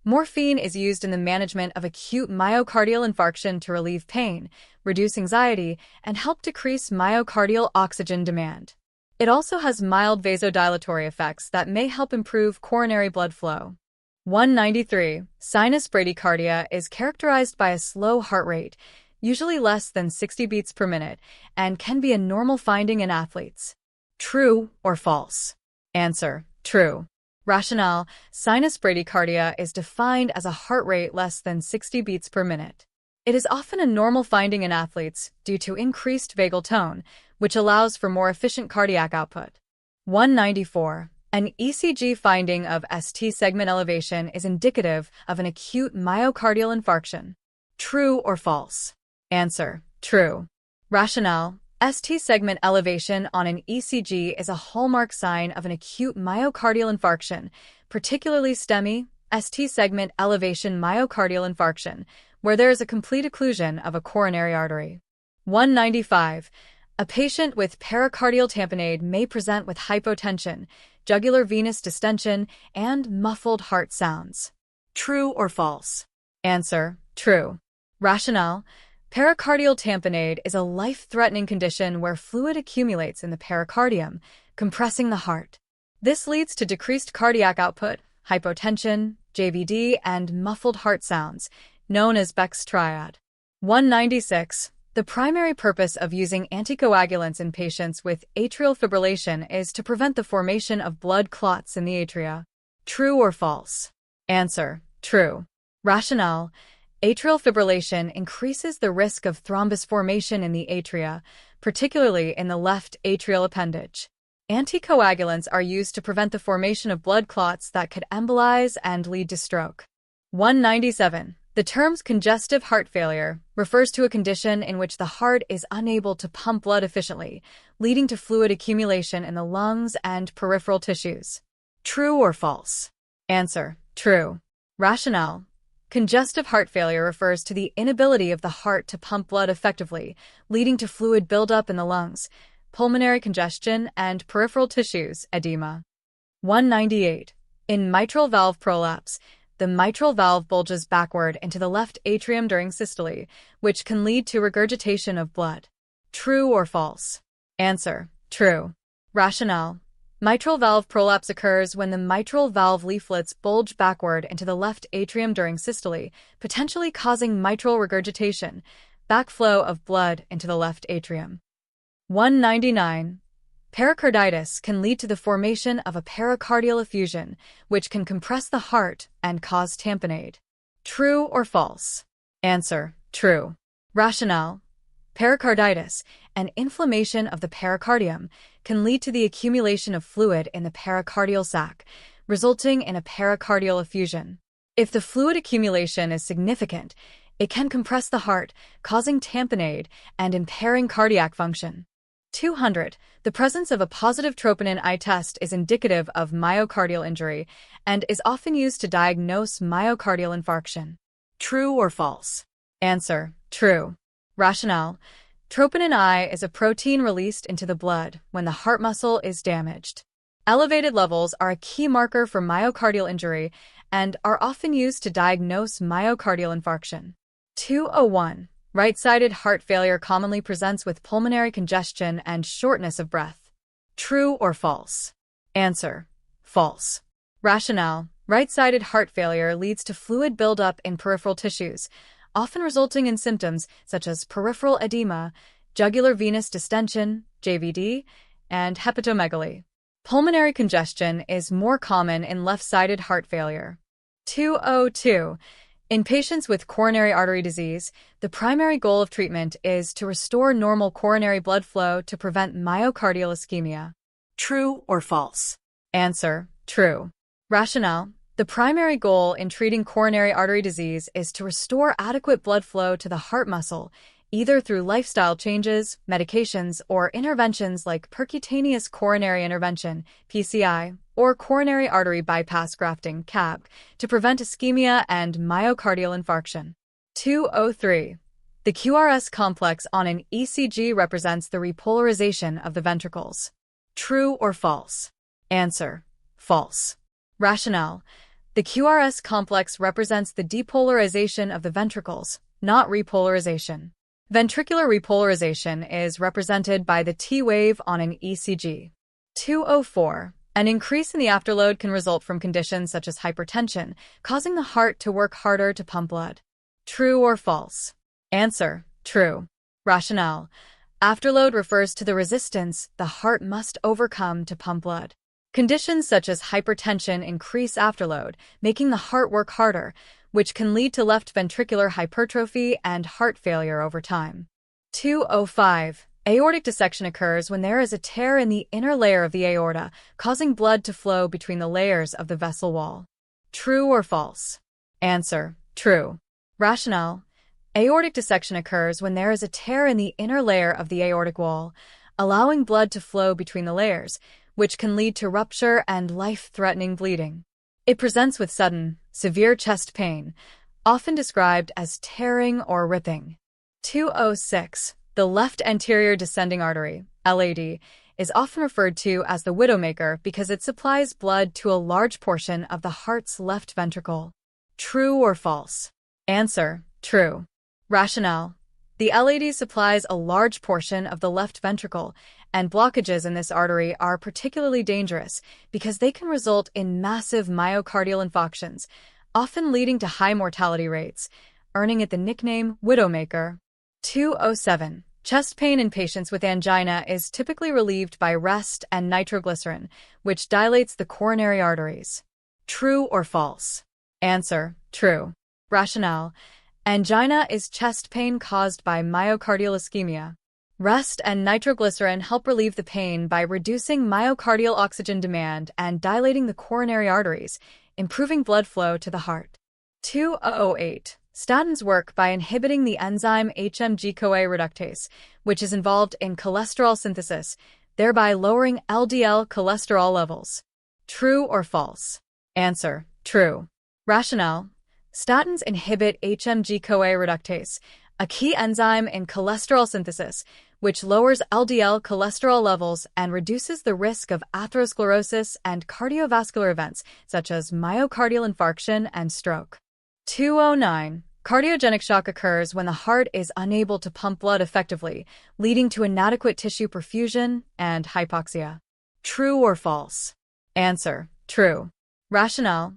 morphine is used in the management of acute myocardial infarction to relieve pain, reduce anxiety, and help decrease myocardial oxygen demand. It also has mild vasodilatory effects that may help improve coronary blood flow. 193. Sinus bradycardia is characterized by a slow heart rate, usually less than 60 beats per minute, and can be a normal finding in athletes. True or false? Answer: true. Rationale: sinus bradycardia is defined as a heart rate less than 60 beats per minute. It is often a normal finding in athletes due to increased vagal tone, which allows for more efficient cardiac output. 194. An ECG finding of ST segment elevation is indicative of an acute myocardial infarction. True or false? Answer: true. Rationale: ST segment elevation on an ECG is a hallmark sign of an acute myocardial infarction, particularly STEMI, ST segment elevation myocardial infarction, where there is a complete occlusion of a coronary artery. 195. A patient with pericardial tamponade may present with hypotension, jugular venous distension, and muffled heart sounds. True or false? Answer: true. Rationale: pericardial tamponade is a life-threatening condition where fluid accumulates in the pericardium, compressing the heart. This leads to decreased cardiac output, hypotension, JVD, and muffled heart sounds, known as Beck's triad. 196. The primary purpose of using anticoagulants in patients with atrial fibrillation is to prevent the formation of blood clots in the atria. True or false? Answer: true. Rationale: atrial fibrillation increases the risk of thrombus formation in the atria, particularly in the left atrial appendage. Anticoagulants are used to prevent the formation of blood clots that could embolize and lead to stroke. 197. The term congestive heart failure refers to a condition in which the heart is unable to pump blood efficiently, leading to fluid accumulation in the lungs and peripheral tissues. True or false? Answer: true. Rationale: congestive heart failure refers to the inability of the heart to pump blood effectively, leading to fluid buildup in the lungs, pulmonary congestion, and peripheral tissues, edema. 198. In mitral valve prolapse, the mitral valve bulges backward into the left atrium during systole, which can lead to regurgitation of blood. True or false? Answer: true. Rationale: mitral valve prolapse occurs when the mitral valve leaflets bulge backward into the left atrium during systole, potentially causing mitral regurgitation, backflow of blood into the left atrium. 199. Pericarditis can lead to the formation of a pericardial effusion, which can compress the heart and cause tamponade. True or false? Answer: true. Rationale: pericarditis, an inflammation of the pericardium, can lead to the accumulation of fluid in the pericardial sac, resulting in a pericardial effusion. If the fluid accumulation is significant, it can compress the heart, causing tamponade and impairing cardiac function. 200. The presence of a positive troponin I test is indicative of myocardial injury and is often used to diagnose myocardial infarction. True or false? Answer: true. Rationale: troponin I is a protein released into the blood when the heart muscle is damaged. Elevated levels are a key marker for myocardial injury and are often used to diagnose myocardial infarction. 201. Right-sided heart failure commonly presents with pulmonary congestion and shortness of breath. True or false? Answer: false. Rationale: right-sided heart failure leads to fluid buildup in peripheral tissues, often resulting in symptoms such as peripheral edema, jugular venous distension, JVD, and hepatomegaly. Pulmonary congestion is more common in left-sided heart failure. 202. In patients with coronary artery disease, the primary goal of treatment is to restore normal coronary blood flow to prevent myocardial ischemia. True or false? Answer: true. Rationale: the primary goal in treating coronary artery disease is to restore adequate blood flow to the heart muscle, either through lifestyle changes, medications, or interventions like percutaneous coronary intervention, PCI, or coronary artery bypass grafting, CAB, to prevent ischemia and myocardial infarction. 203. The QRS complex on an ECG represents the repolarization of the ventricles. True or false? Answer: false. Rationale: the QRS complex represents the depolarization of the ventricles, not repolarization. Ventricular repolarization is represented by the T wave on an ECG. 204. An increase in the afterload can result from conditions such as hypertension, causing the heart to work harder to pump blood. True or false? Answer: true. Rationale: afterload refers to the resistance the heart must overcome to pump blood. Conditions such as hypertension increase afterload, making the heart work harder, which can lead to left ventricular hypertrophy and heart failure over time. 205. Aortic dissection occurs when there is a tear in the inner layer of the aorta, causing blood to flow between the layers of the vessel wall. True or false? Answer: true. Rationale: aortic dissection occurs when there is a tear in the inner layer of the aortic wall, allowing blood to flow between the layers, which can lead to rupture and life-threatening bleeding. It presents with sudden, severe chest pain, often described as tearing or ripping. 206. The left anterior descending artery, LAD, is often referred to as the widowmaker because it supplies blood to a large portion of the heart's left ventricle. True or false? Answer: true. Rationale: the LAD supplies a large portion of the left ventricle, and blockages in this artery are particularly dangerous because they can result in massive myocardial infarctions, often leading to high mortality rates, earning it the nickname Widowmaker. 207. Chest pain in patients with angina is typically relieved by rest and nitroglycerin, which dilates the coronary arteries. True or false? Answer: true. Rationale: angina is chest pain caused by myocardial ischemia. Rest and nitroglycerin help relieve the pain by reducing myocardial oxygen demand and dilating the coronary arteries, improving blood flow to the heart. 208. Statins work by inhibiting the enzyme HMG-CoA reductase, which is involved in cholesterol synthesis, thereby lowering LDL cholesterol levels. True or false? Answer: true. Rationale: statins inhibit HMG-CoA reductase, a key enzyme in cholesterol synthesis, which lowers LDL cholesterol levels and reduces the risk of atherosclerosis and cardiovascular events such as myocardial infarction and stroke. 209. Cardiogenic shock occurs when the heart is unable to pump blood effectively, leading to inadequate tissue perfusion and hypoxia. True or false? Answer: true. Rationale: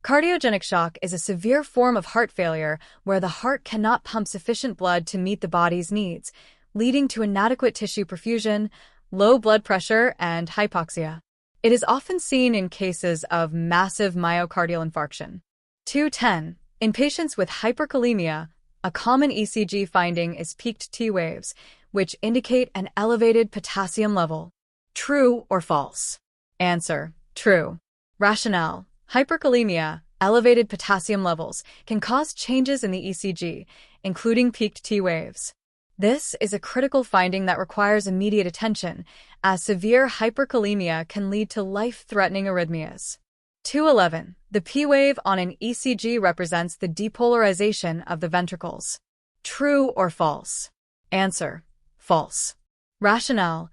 cardiogenic shock is a severe form of heart failure where the heart cannot pump sufficient blood to meet the body's needs, leading to inadequate tissue perfusion, low blood pressure, and hypoxia. It is often seen in cases of massive myocardial infarction. 210. In patients with hyperkalemia, a common ECG finding is peaked T waves, which indicate an elevated potassium level. True or false? Answer: true. Rationale: hyperkalemia, elevated potassium levels, can cause changes in the ECG, including peaked T waves. This is a critical finding that requires immediate attention, as severe hyperkalemia can lead to life-threatening arrhythmias. 211. The P wave on an ECG represents the depolarization of the ventricles. True or false? Answer: false. Rationale: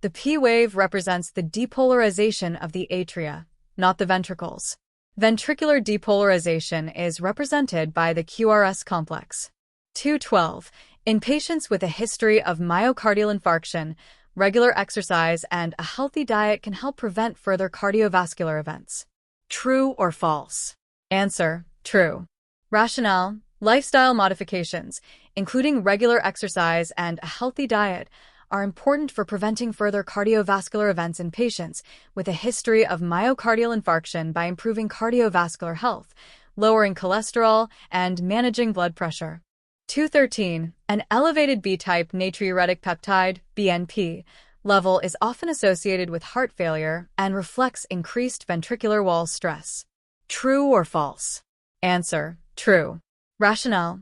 the P wave represents the depolarization of the atria, not the ventricles. Ventricular depolarization is represented by the QRS complex. 212. In patients with a history of myocardial infarction, regular exercise and a healthy diet can help prevent further cardiovascular events. True or false? Answer: true. Rationale: lifestyle modifications, including regular exercise and a healthy diet, are important for preventing further cardiovascular events in patients with a history of myocardial infarction by improving cardiovascular health, lowering cholesterol, and managing blood pressure. 213. An elevated B-type natriuretic peptide, BNP, level is often associated with heart failure and reflects increased ventricular wall stress. True or false? Answer: true. Rationale: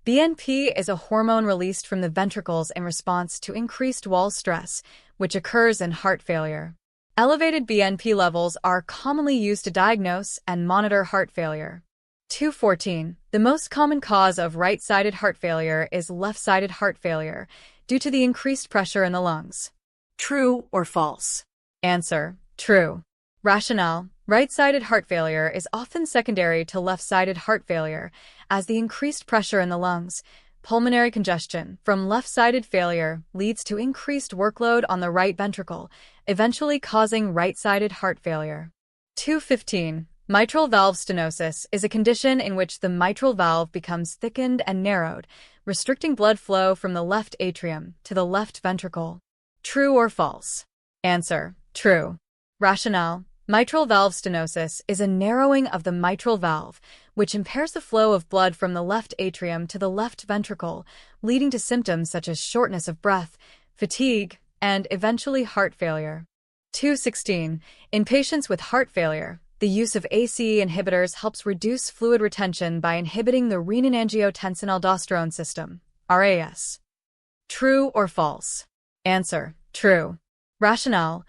BNP is a hormone released from the ventricles in response to increased wall stress, which occurs in heart failure. Elevated BNP levels are commonly used to diagnose and monitor heart failure. 214. The most common cause of right-sided heart failure is left-sided heart failure due to the increased pressure in the lungs. True or false? Answer: true. Rationale: right-sided heart failure is often secondary to left-sided heart failure, as the increased pressure in the lungs, pulmonary congestion from left-sided failure leads to increased workload on the right ventricle, eventually causing right-sided heart failure. 215. Mitral valve stenosis is a condition in which the mitral valve becomes thickened and narrowed, restricting blood flow from the left atrium to the left ventricle. True or false? Answer: true. Rationale: mitral valve stenosis is a narrowing of the mitral valve, which impairs the flow of blood from the left atrium to the left ventricle, leading to symptoms such as shortness of breath, fatigue, and eventually heart failure. 216. In patients with heart failure, the use of ACE inhibitors helps reduce fluid retention by inhibiting the renin-angiotensin-aldosterone system, RAS. True or false? Answer: true. Rationale: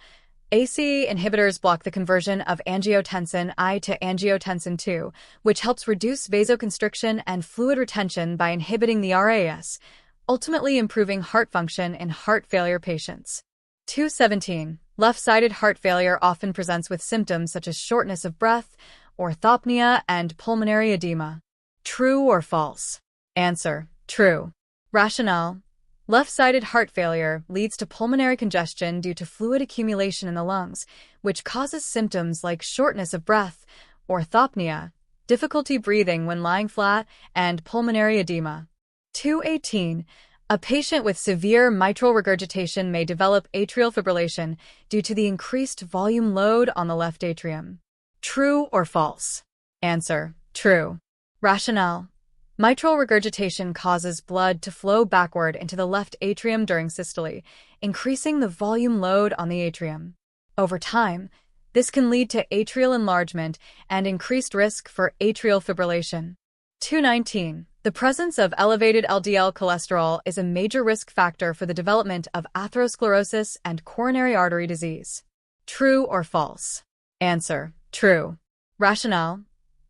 ACE inhibitors block the conversion of angiotensin I to angiotensin II, which helps reduce vasoconstriction and fluid retention by inhibiting the RAS, ultimately improving heart function in heart failure patients. 217. Left-sided heart failure often presents with symptoms such as shortness of breath, orthopnea, and pulmonary edema. True or false? Answer: true. Rationale: left-sided heart failure leads to pulmonary congestion due to fluid accumulation in the lungs, which causes symptoms like shortness of breath, orthopnea, difficulty breathing when lying flat, and pulmonary edema. 218. A patient with severe mitral regurgitation may develop atrial fibrillation due to the increased volume load on the left atrium. True or false? Answer: true. Rationale: mitral regurgitation causes blood to flow backward into the left atrium during systole, increasing the volume load on the atrium. Over time, this can lead to atrial enlargement and increased risk for atrial fibrillation. 219. The presence of elevated LDL cholesterol is a major risk factor for the development of atherosclerosis and coronary artery disease. True or false? Answer: true. Rationale: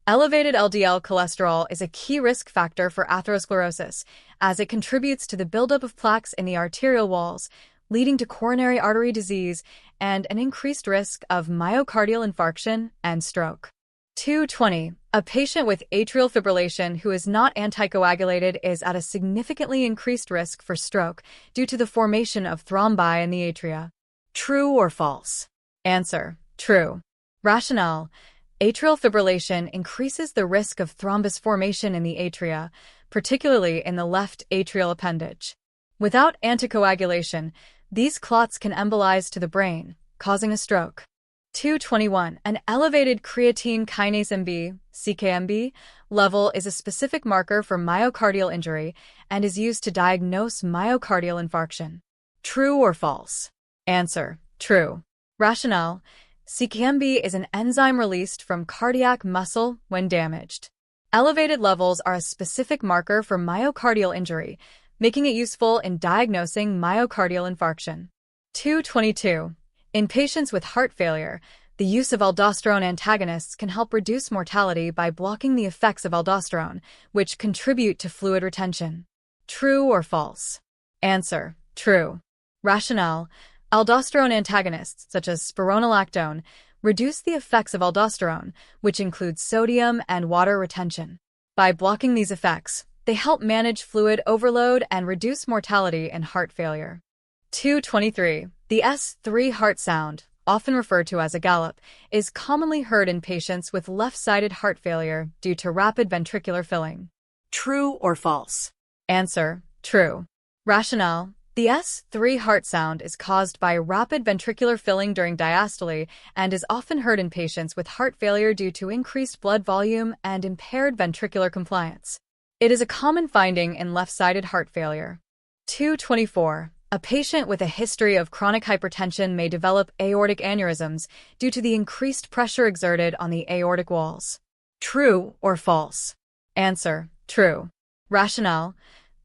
elevated LDL cholesterol is a key risk factor for atherosclerosis, as it contributes to the buildup of plaques in the arterial walls, leading to coronary artery disease and an increased risk of myocardial infarction and stroke. 220. A patient with atrial fibrillation who is not anticoagulated is at a significantly increased risk for stroke due to the formation of thrombi in the atria. True or false? Answer: true. Rationale: atrial fibrillation increases the risk of thrombus formation in the atria, particularly in the left atrial appendage. Without anticoagulation, these clots can embolize to the brain, causing a stroke. 221. An elevated creatine kinase MB, CKMB, level is a specific marker for myocardial injury and is used to diagnose myocardial infarction. True or false? Answer: true. Rationale: CKMB is an enzyme released from cardiac muscle when damaged. Elevated levels are a specific marker for myocardial injury, making it useful in diagnosing myocardial infarction. 222. In patients with heart failure, the use of aldosterone antagonists can help reduce mortality by blocking the effects of aldosterone, which contribute to fluid retention. True or false? Answer: true. Rationale: aldosterone antagonists, such as spironolactone, reduce the effects of aldosterone, which includes sodium and water retention. By blocking these effects, they help manage fluid overload and reduce mortality in heart failure. 223. The S3 heart sound, often referred to as a gallop, is commonly heard in patients with left-sided heart failure due to rapid ventricular filling. True or false? Answer: true. Rationale: the S3 heart sound is caused by rapid ventricular filling during diastole and is often heard in patients with heart failure due to increased blood volume and impaired ventricular compliance. It is a common finding in left-sided heart failure. 224. A patient with a history of chronic hypertension may develop aortic aneurysms due to the increased pressure exerted on the aortic walls. True or false? Answer: true. Rationale: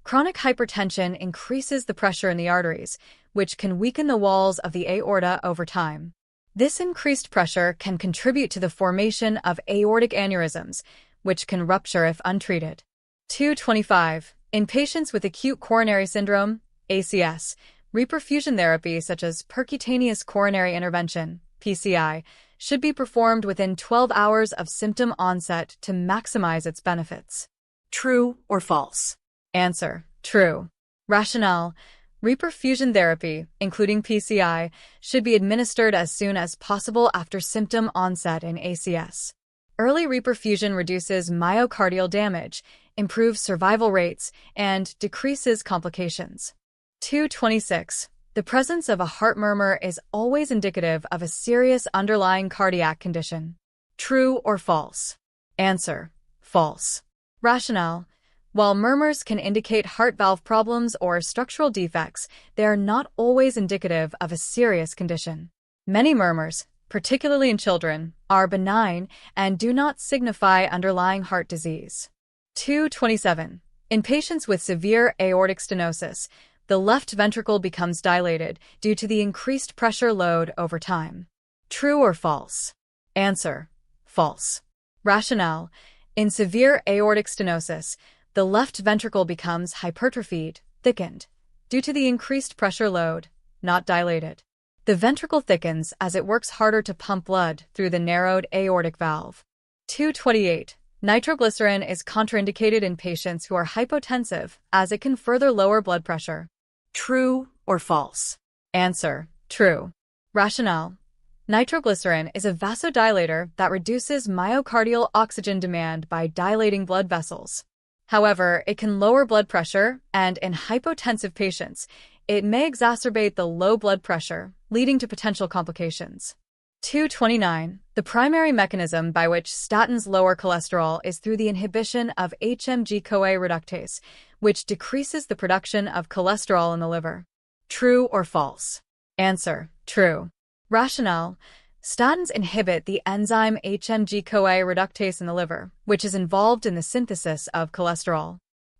chronic hypertension increases the pressure in the arteries, which can weaken the walls of the aorta over time. This increased pressure can contribute to the formation of aortic aneurysms, which can rupture if untreated. 225. In patients with acute coronary syndrome, ACS, reperfusion therapy such as percutaneous coronary intervention, PCI, should be performed within 12 hours of symptom onset to maximize its benefits. True or false? Answer: true. Rationale: reperfusion therapy, including PCI, should be administered as soon as possible after symptom onset in ACS. Early reperfusion reduces myocardial damage, improves survival rates, and decreases complications. 226. The presence of a heart murmur is always indicative of a serious underlying cardiac condition. True or false? Answer: false. Rationale: while murmurs can indicate heart valve problems or structural defects, they are not always indicative of a serious condition. Many murmurs, particularly in children, are benign and do not signify underlying heart disease. 227. In patients with severe aortic stenosis, the left ventricle becomes dilated due to the increased pressure load over time. True or false? Answer: false. Rationale: in severe aortic stenosis, the left ventricle becomes hypertrophied, thickened, due to the increased pressure load, not dilated. The ventricle thickens as it works harder to pump blood through the narrowed aortic valve. 228. Nitroglycerin is contraindicated in patients who are hypotensive as it can further lower blood pressure. True or false? Answer: true. Rationale: nitroglycerin is a vasodilator that reduces myocardial oxygen demand by dilating blood vessels. However, it can lower blood pressure, and in hypotensive patients, it may exacerbate the low blood pressure, leading to potential complications. 229. The primary mechanism by which statins lower cholesterol is through the inhibition of HMG-CoA reductase, which decreases the production of cholesterol in the liver. True or false? Answer: true. Rationale: statins inhibit the enzyme HMG-CoA reductase in the liver, which is involved in the synthesis of cholesterol.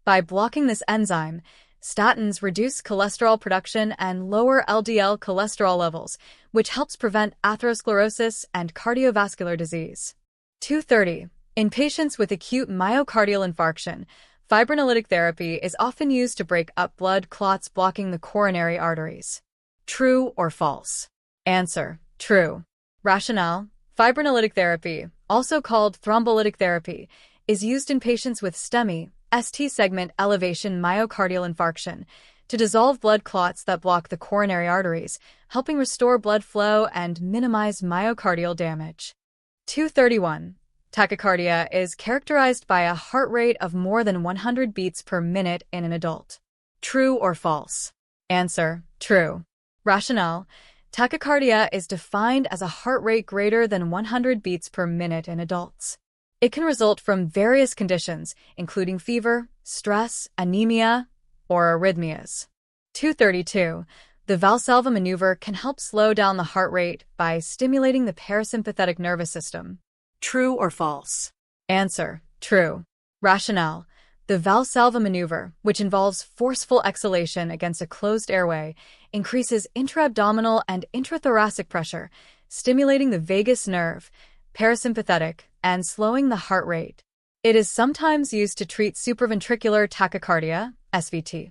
By blocking this enzyme, statins reduce cholesterol production and lower LDL cholesterol levels, which helps prevent atherosclerosis and cardiovascular disease. 230. In patients with acute myocardial infarction, fibrinolytic therapy is often used to break up blood clots blocking the coronary arteries. True or false? Answer: true. Rationale: fibrinolytic therapy, also called thrombolytic therapy, is used in patients with STEMI, ST segment elevation myocardial infarction, to dissolve blood clots that block the coronary arteries, helping restore blood flow and minimize myocardial damage. 231. Tachycardia is characterized by a heart rate of more than 100 beats per minute in an adult. True or false? Answer: true. Rationale: tachycardia is defined as a heart rate greater than 100 beats per minute in adults. It can result from various conditions, including fever, stress, anemia, or arrhythmias. 232. The Valsalva maneuver can help slow down the heart rate by stimulating the parasympathetic nervous system. True or false? Answer: true. Rationale: the Valsalva maneuver, which involves forceful exhalation against a closed airway, increases intra-abdominal and intrathoracic pressure, stimulating the vagus nerve, parasympathetic, and slowing the heart rate. It is sometimes used to treat supraventricular tachycardia, SVT.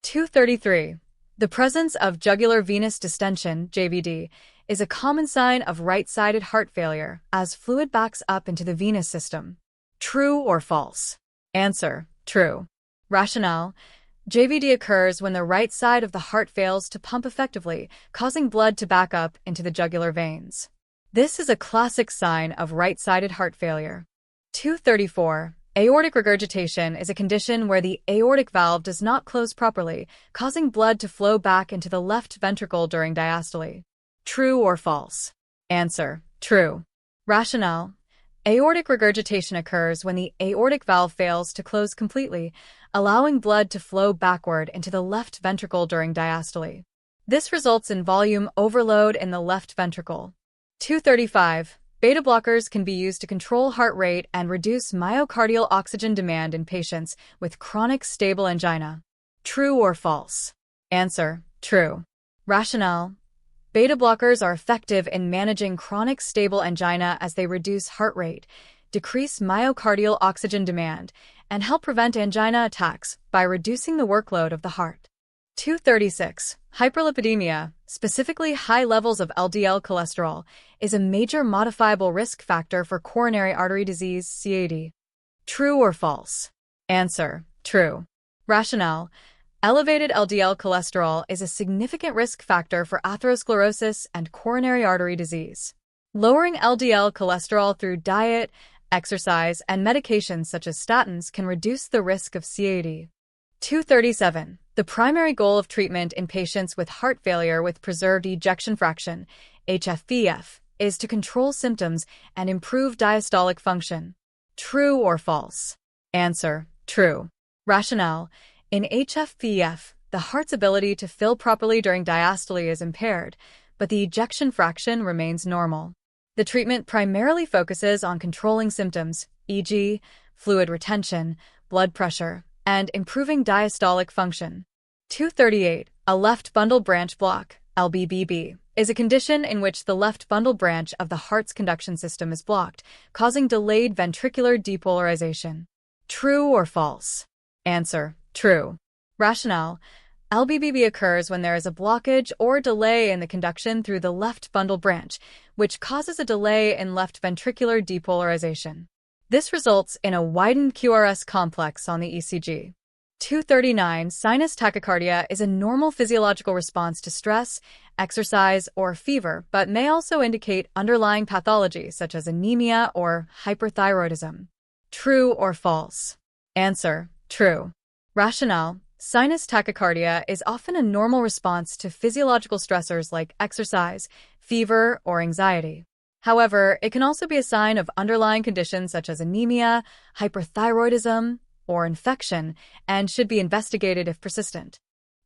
233. The presence of jugular venous distension, JVD, is a common sign of right-sided heart failure as fluid backs up into the venous system. True or false? Answer: true. Rationale: JVD occurs when the right side of the heart fails to pump effectively, causing blood to back up into the jugular veins. This is a classic sign of right-sided heart failure. 234. Aortic regurgitation is a condition where the aortic valve does not close properly, causing blood to flow back into the left ventricle during diastole. True or false? Answer: true. Rationale: aortic regurgitation occurs when the aortic valve fails to close completely, allowing blood to flow backward into the left ventricle during diastole. This results in volume overload in the left ventricle. 235. Beta blockers can be used to control heart rate and reduce myocardial oxygen demand in patients with chronic stable angina. True or false? Answer: true. Rationale: beta blockers are effective in managing chronic stable angina as they reduce heart rate, decrease myocardial oxygen demand, and help prevent angina attacks by reducing the workload of the heart. 236. Hyperlipidemia, specifically high levels of LDL cholesterol, is a major modifiable risk factor for coronary artery disease, CAD. True or false? Answer: true. Rationale: elevated LDL cholesterol is a significant risk factor for atherosclerosis and coronary artery disease. Lowering LDL cholesterol through diet, exercise, and medications such as statins can reduce the risk of CAD. 237. The primary goal of treatment in patients with heart failure with preserved ejection fraction, HFpF, is to control symptoms and improve diastolic function. True or false? Answer: true. Rationale: in HFpF, the heart's ability to fill properly during diastole is impaired, but the ejection fraction remains normal. The treatment primarily focuses on controlling symptoms, e.g., fluid retention, blood pressure, and improving diastolic function. 238. A left bundle branch block, LBBB, is a condition in which the left bundle branch of the heart's conduction system is blocked, causing delayed ventricular depolarization. True or false? Answer: true. Rationale: LBBB occurs when there is a blockage or delay in the conduction through the left bundle branch, which causes a delay in left ventricular depolarization. This results in a widened QRS complex on the ECG. 239. Sinus tachycardia is a normal physiological response to stress, exercise, or fever, but may also indicate underlying pathology such as anemia or hyperthyroidism. True or false? Answer: true. Rationale: sinus tachycardia is often a normal response to physiological stressors like exercise, fever, or anxiety. However, it can also be a sign of underlying conditions such as anemia, hyperthyroidism, or infection, and should be investigated if persistent.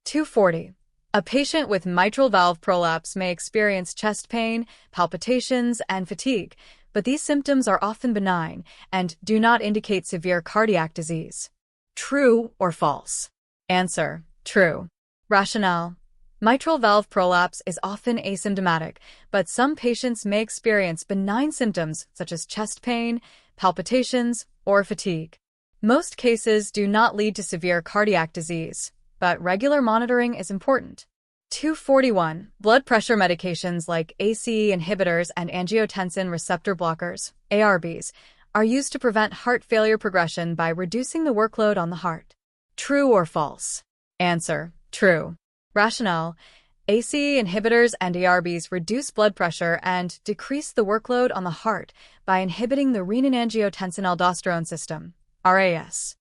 240. A patient with mitral valve prolapse may experience chest pain, palpitations, and fatigue, but these symptoms are often benign and do not indicate severe cardiac disease. True or false? Answer: true. Rationale: mitral valve prolapse is often asymptomatic, but some patients may experience benign symptoms such as chest pain, palpitations, or fatigue. Most cases do not lead to severe cardiac disease, but regular monitoring is important. 241. Blood pressure medications like ACE inhibitors and angiotensin receptor blockers, ARBs, are used to prevent heart failure progression by reducing the workload on the heart. True or false? Answer: true. Rationale: ACE inhibitors and ARBs reduce blood pressure and decrease the workload on the heart by inhibiting the renin-angiotensin-aldosterone system, RAS.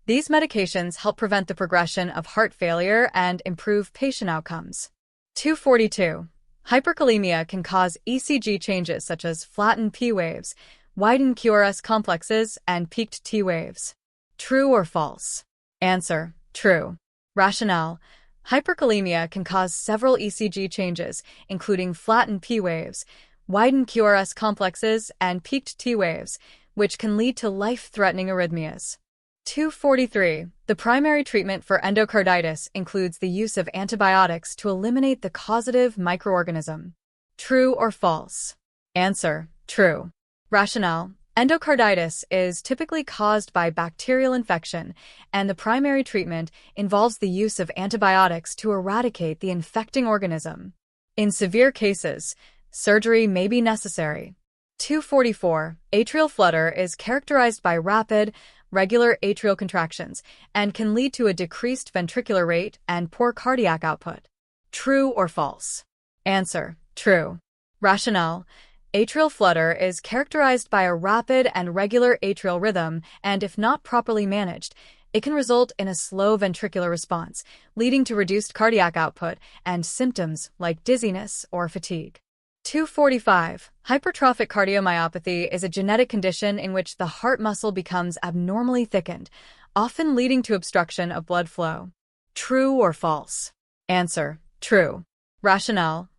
These medications help prevent the progression of heart failure and improve patient outcomes. 242. Hyperkalemia can cause ECG changes such as flattened P waves, widened QRS complexes, and peaked T waves. True or false? Answer: true. Rationale: hyperkalemia can cause several ECG changes, including flattened P waves, widened QRS complexes, and peaked T waves, which can lead to life-threatening arrhythmias. 243. The primary treatment for endocarditis includes the use of antibiotics to eliminate the causative microorganism. True or false? Answer: true. Rationale: endocarditis is typically caused by bacterial infection, and the primary treatment involves the use of antibiotics to eradicate the infecting organism. In severe cases, surgery may be necessary. 244. Atrial flutter is characterized by rapid, regular atrial contractions and can lead to a decreased ventricular rate and poor cardiac output. True or false? Answer: true. Rationale: atrial flutter is characterized by a rapid and regular atrial rhythm, and if not properly managed, it can result in a slow ventricular response, leading to reduced cardiac output and symptoms like dizziness or fatigue. 245. Hypertrophic cardiomyopathy is a genetic condition in which the heart muscle becomes abnormally thickened, often leading to obstruction of blood flow. True or false? Answer: true. Rationale: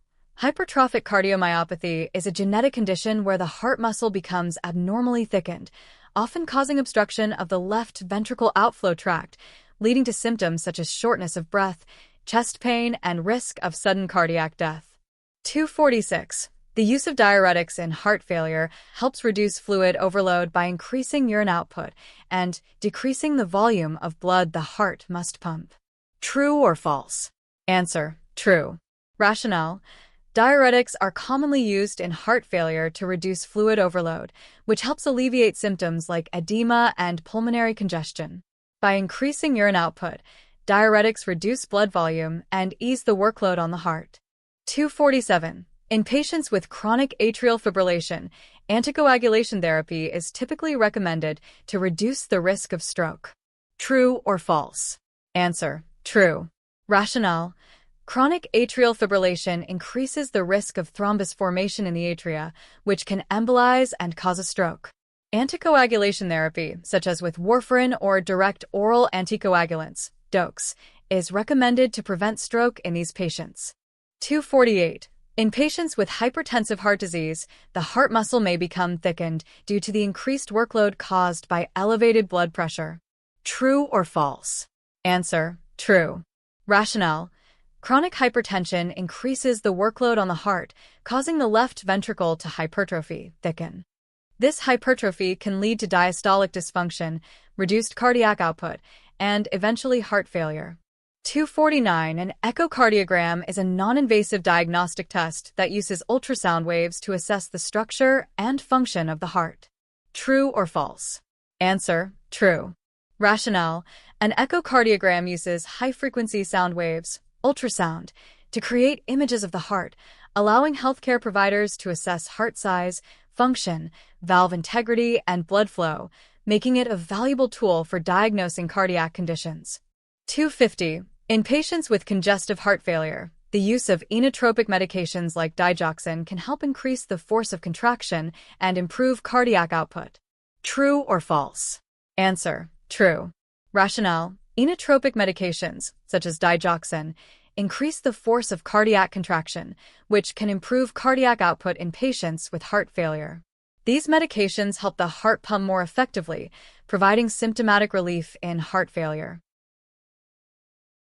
hypertrophic cardiomyopathy is a genetic condition where the heart muscle becomes abnormally thickened, often causing obstruction of the left ventricle outflow tract, leading to symptoms such as shortness of breath, chest pain, and risk of sudden cardiac death. 246. The use of diuretics in heart failure helps reduce fluid overload by increasing urine output and decreasing the volume of blood the heart must pump. True or false? Answer: true. Rationale: diuretics are commonly used in heart failure to reduce fluid overload, which helps alleviate symptoms like edema and pulmonary congestion. By increasing urine output, diuretics reduce blood volume and ease the workload on the heart. 247. In patients with chronic atrial fibrillation, anticoagulation therapy is typically recommended to reduce the risk of stroke. True or false? Answer: true. Rationale: chronic atrial fibrillation increases the risk of thrombus formation in the atria, which can embolize and cause a stroke. Anticoagulation therapy, such as with warfarin or direct oral anticoagulants, DOACs, is recommended to prevent stroke in these patients. 248. In patients with hypertensive heart disease, the heart muscle may become thickened due to the increased workload caused by elevated blood pressure. True or false? Answer: true. Rationale: chronic hypertension increases the workload on the heart, causing the left ventricle to hypertrophy, thicken. This hypertrophy can lead to diastolic dysfunction, reduced cardiac output, and eventually heart failure. 249. An echocardiogram is a non-invasive diagnostic test that uses ultrasound waves to assess the structure and function of the heart. True or false? Answer: true. Rationale: an echocardiogram uses high-frequency sound waves, ultrasound, to create images of the heart, allowing healthcare providers to assess heart size, function, valve integrity, and blood flow, making it a valuable tool for diagnosing cardiac conditions. 250. In patients with congestive heart failure, the use of inotropic medications like digoxin can help increase the force of contraction and improve cardiac output. True or false? Answer: true. Rationale: inotropic medications, such as digoxin, increase the force of cardiac contraction, which can improve cardiac output in patients with heart failure. These medications help the heart pump more effectively, providing symptomatic relief in heart failure.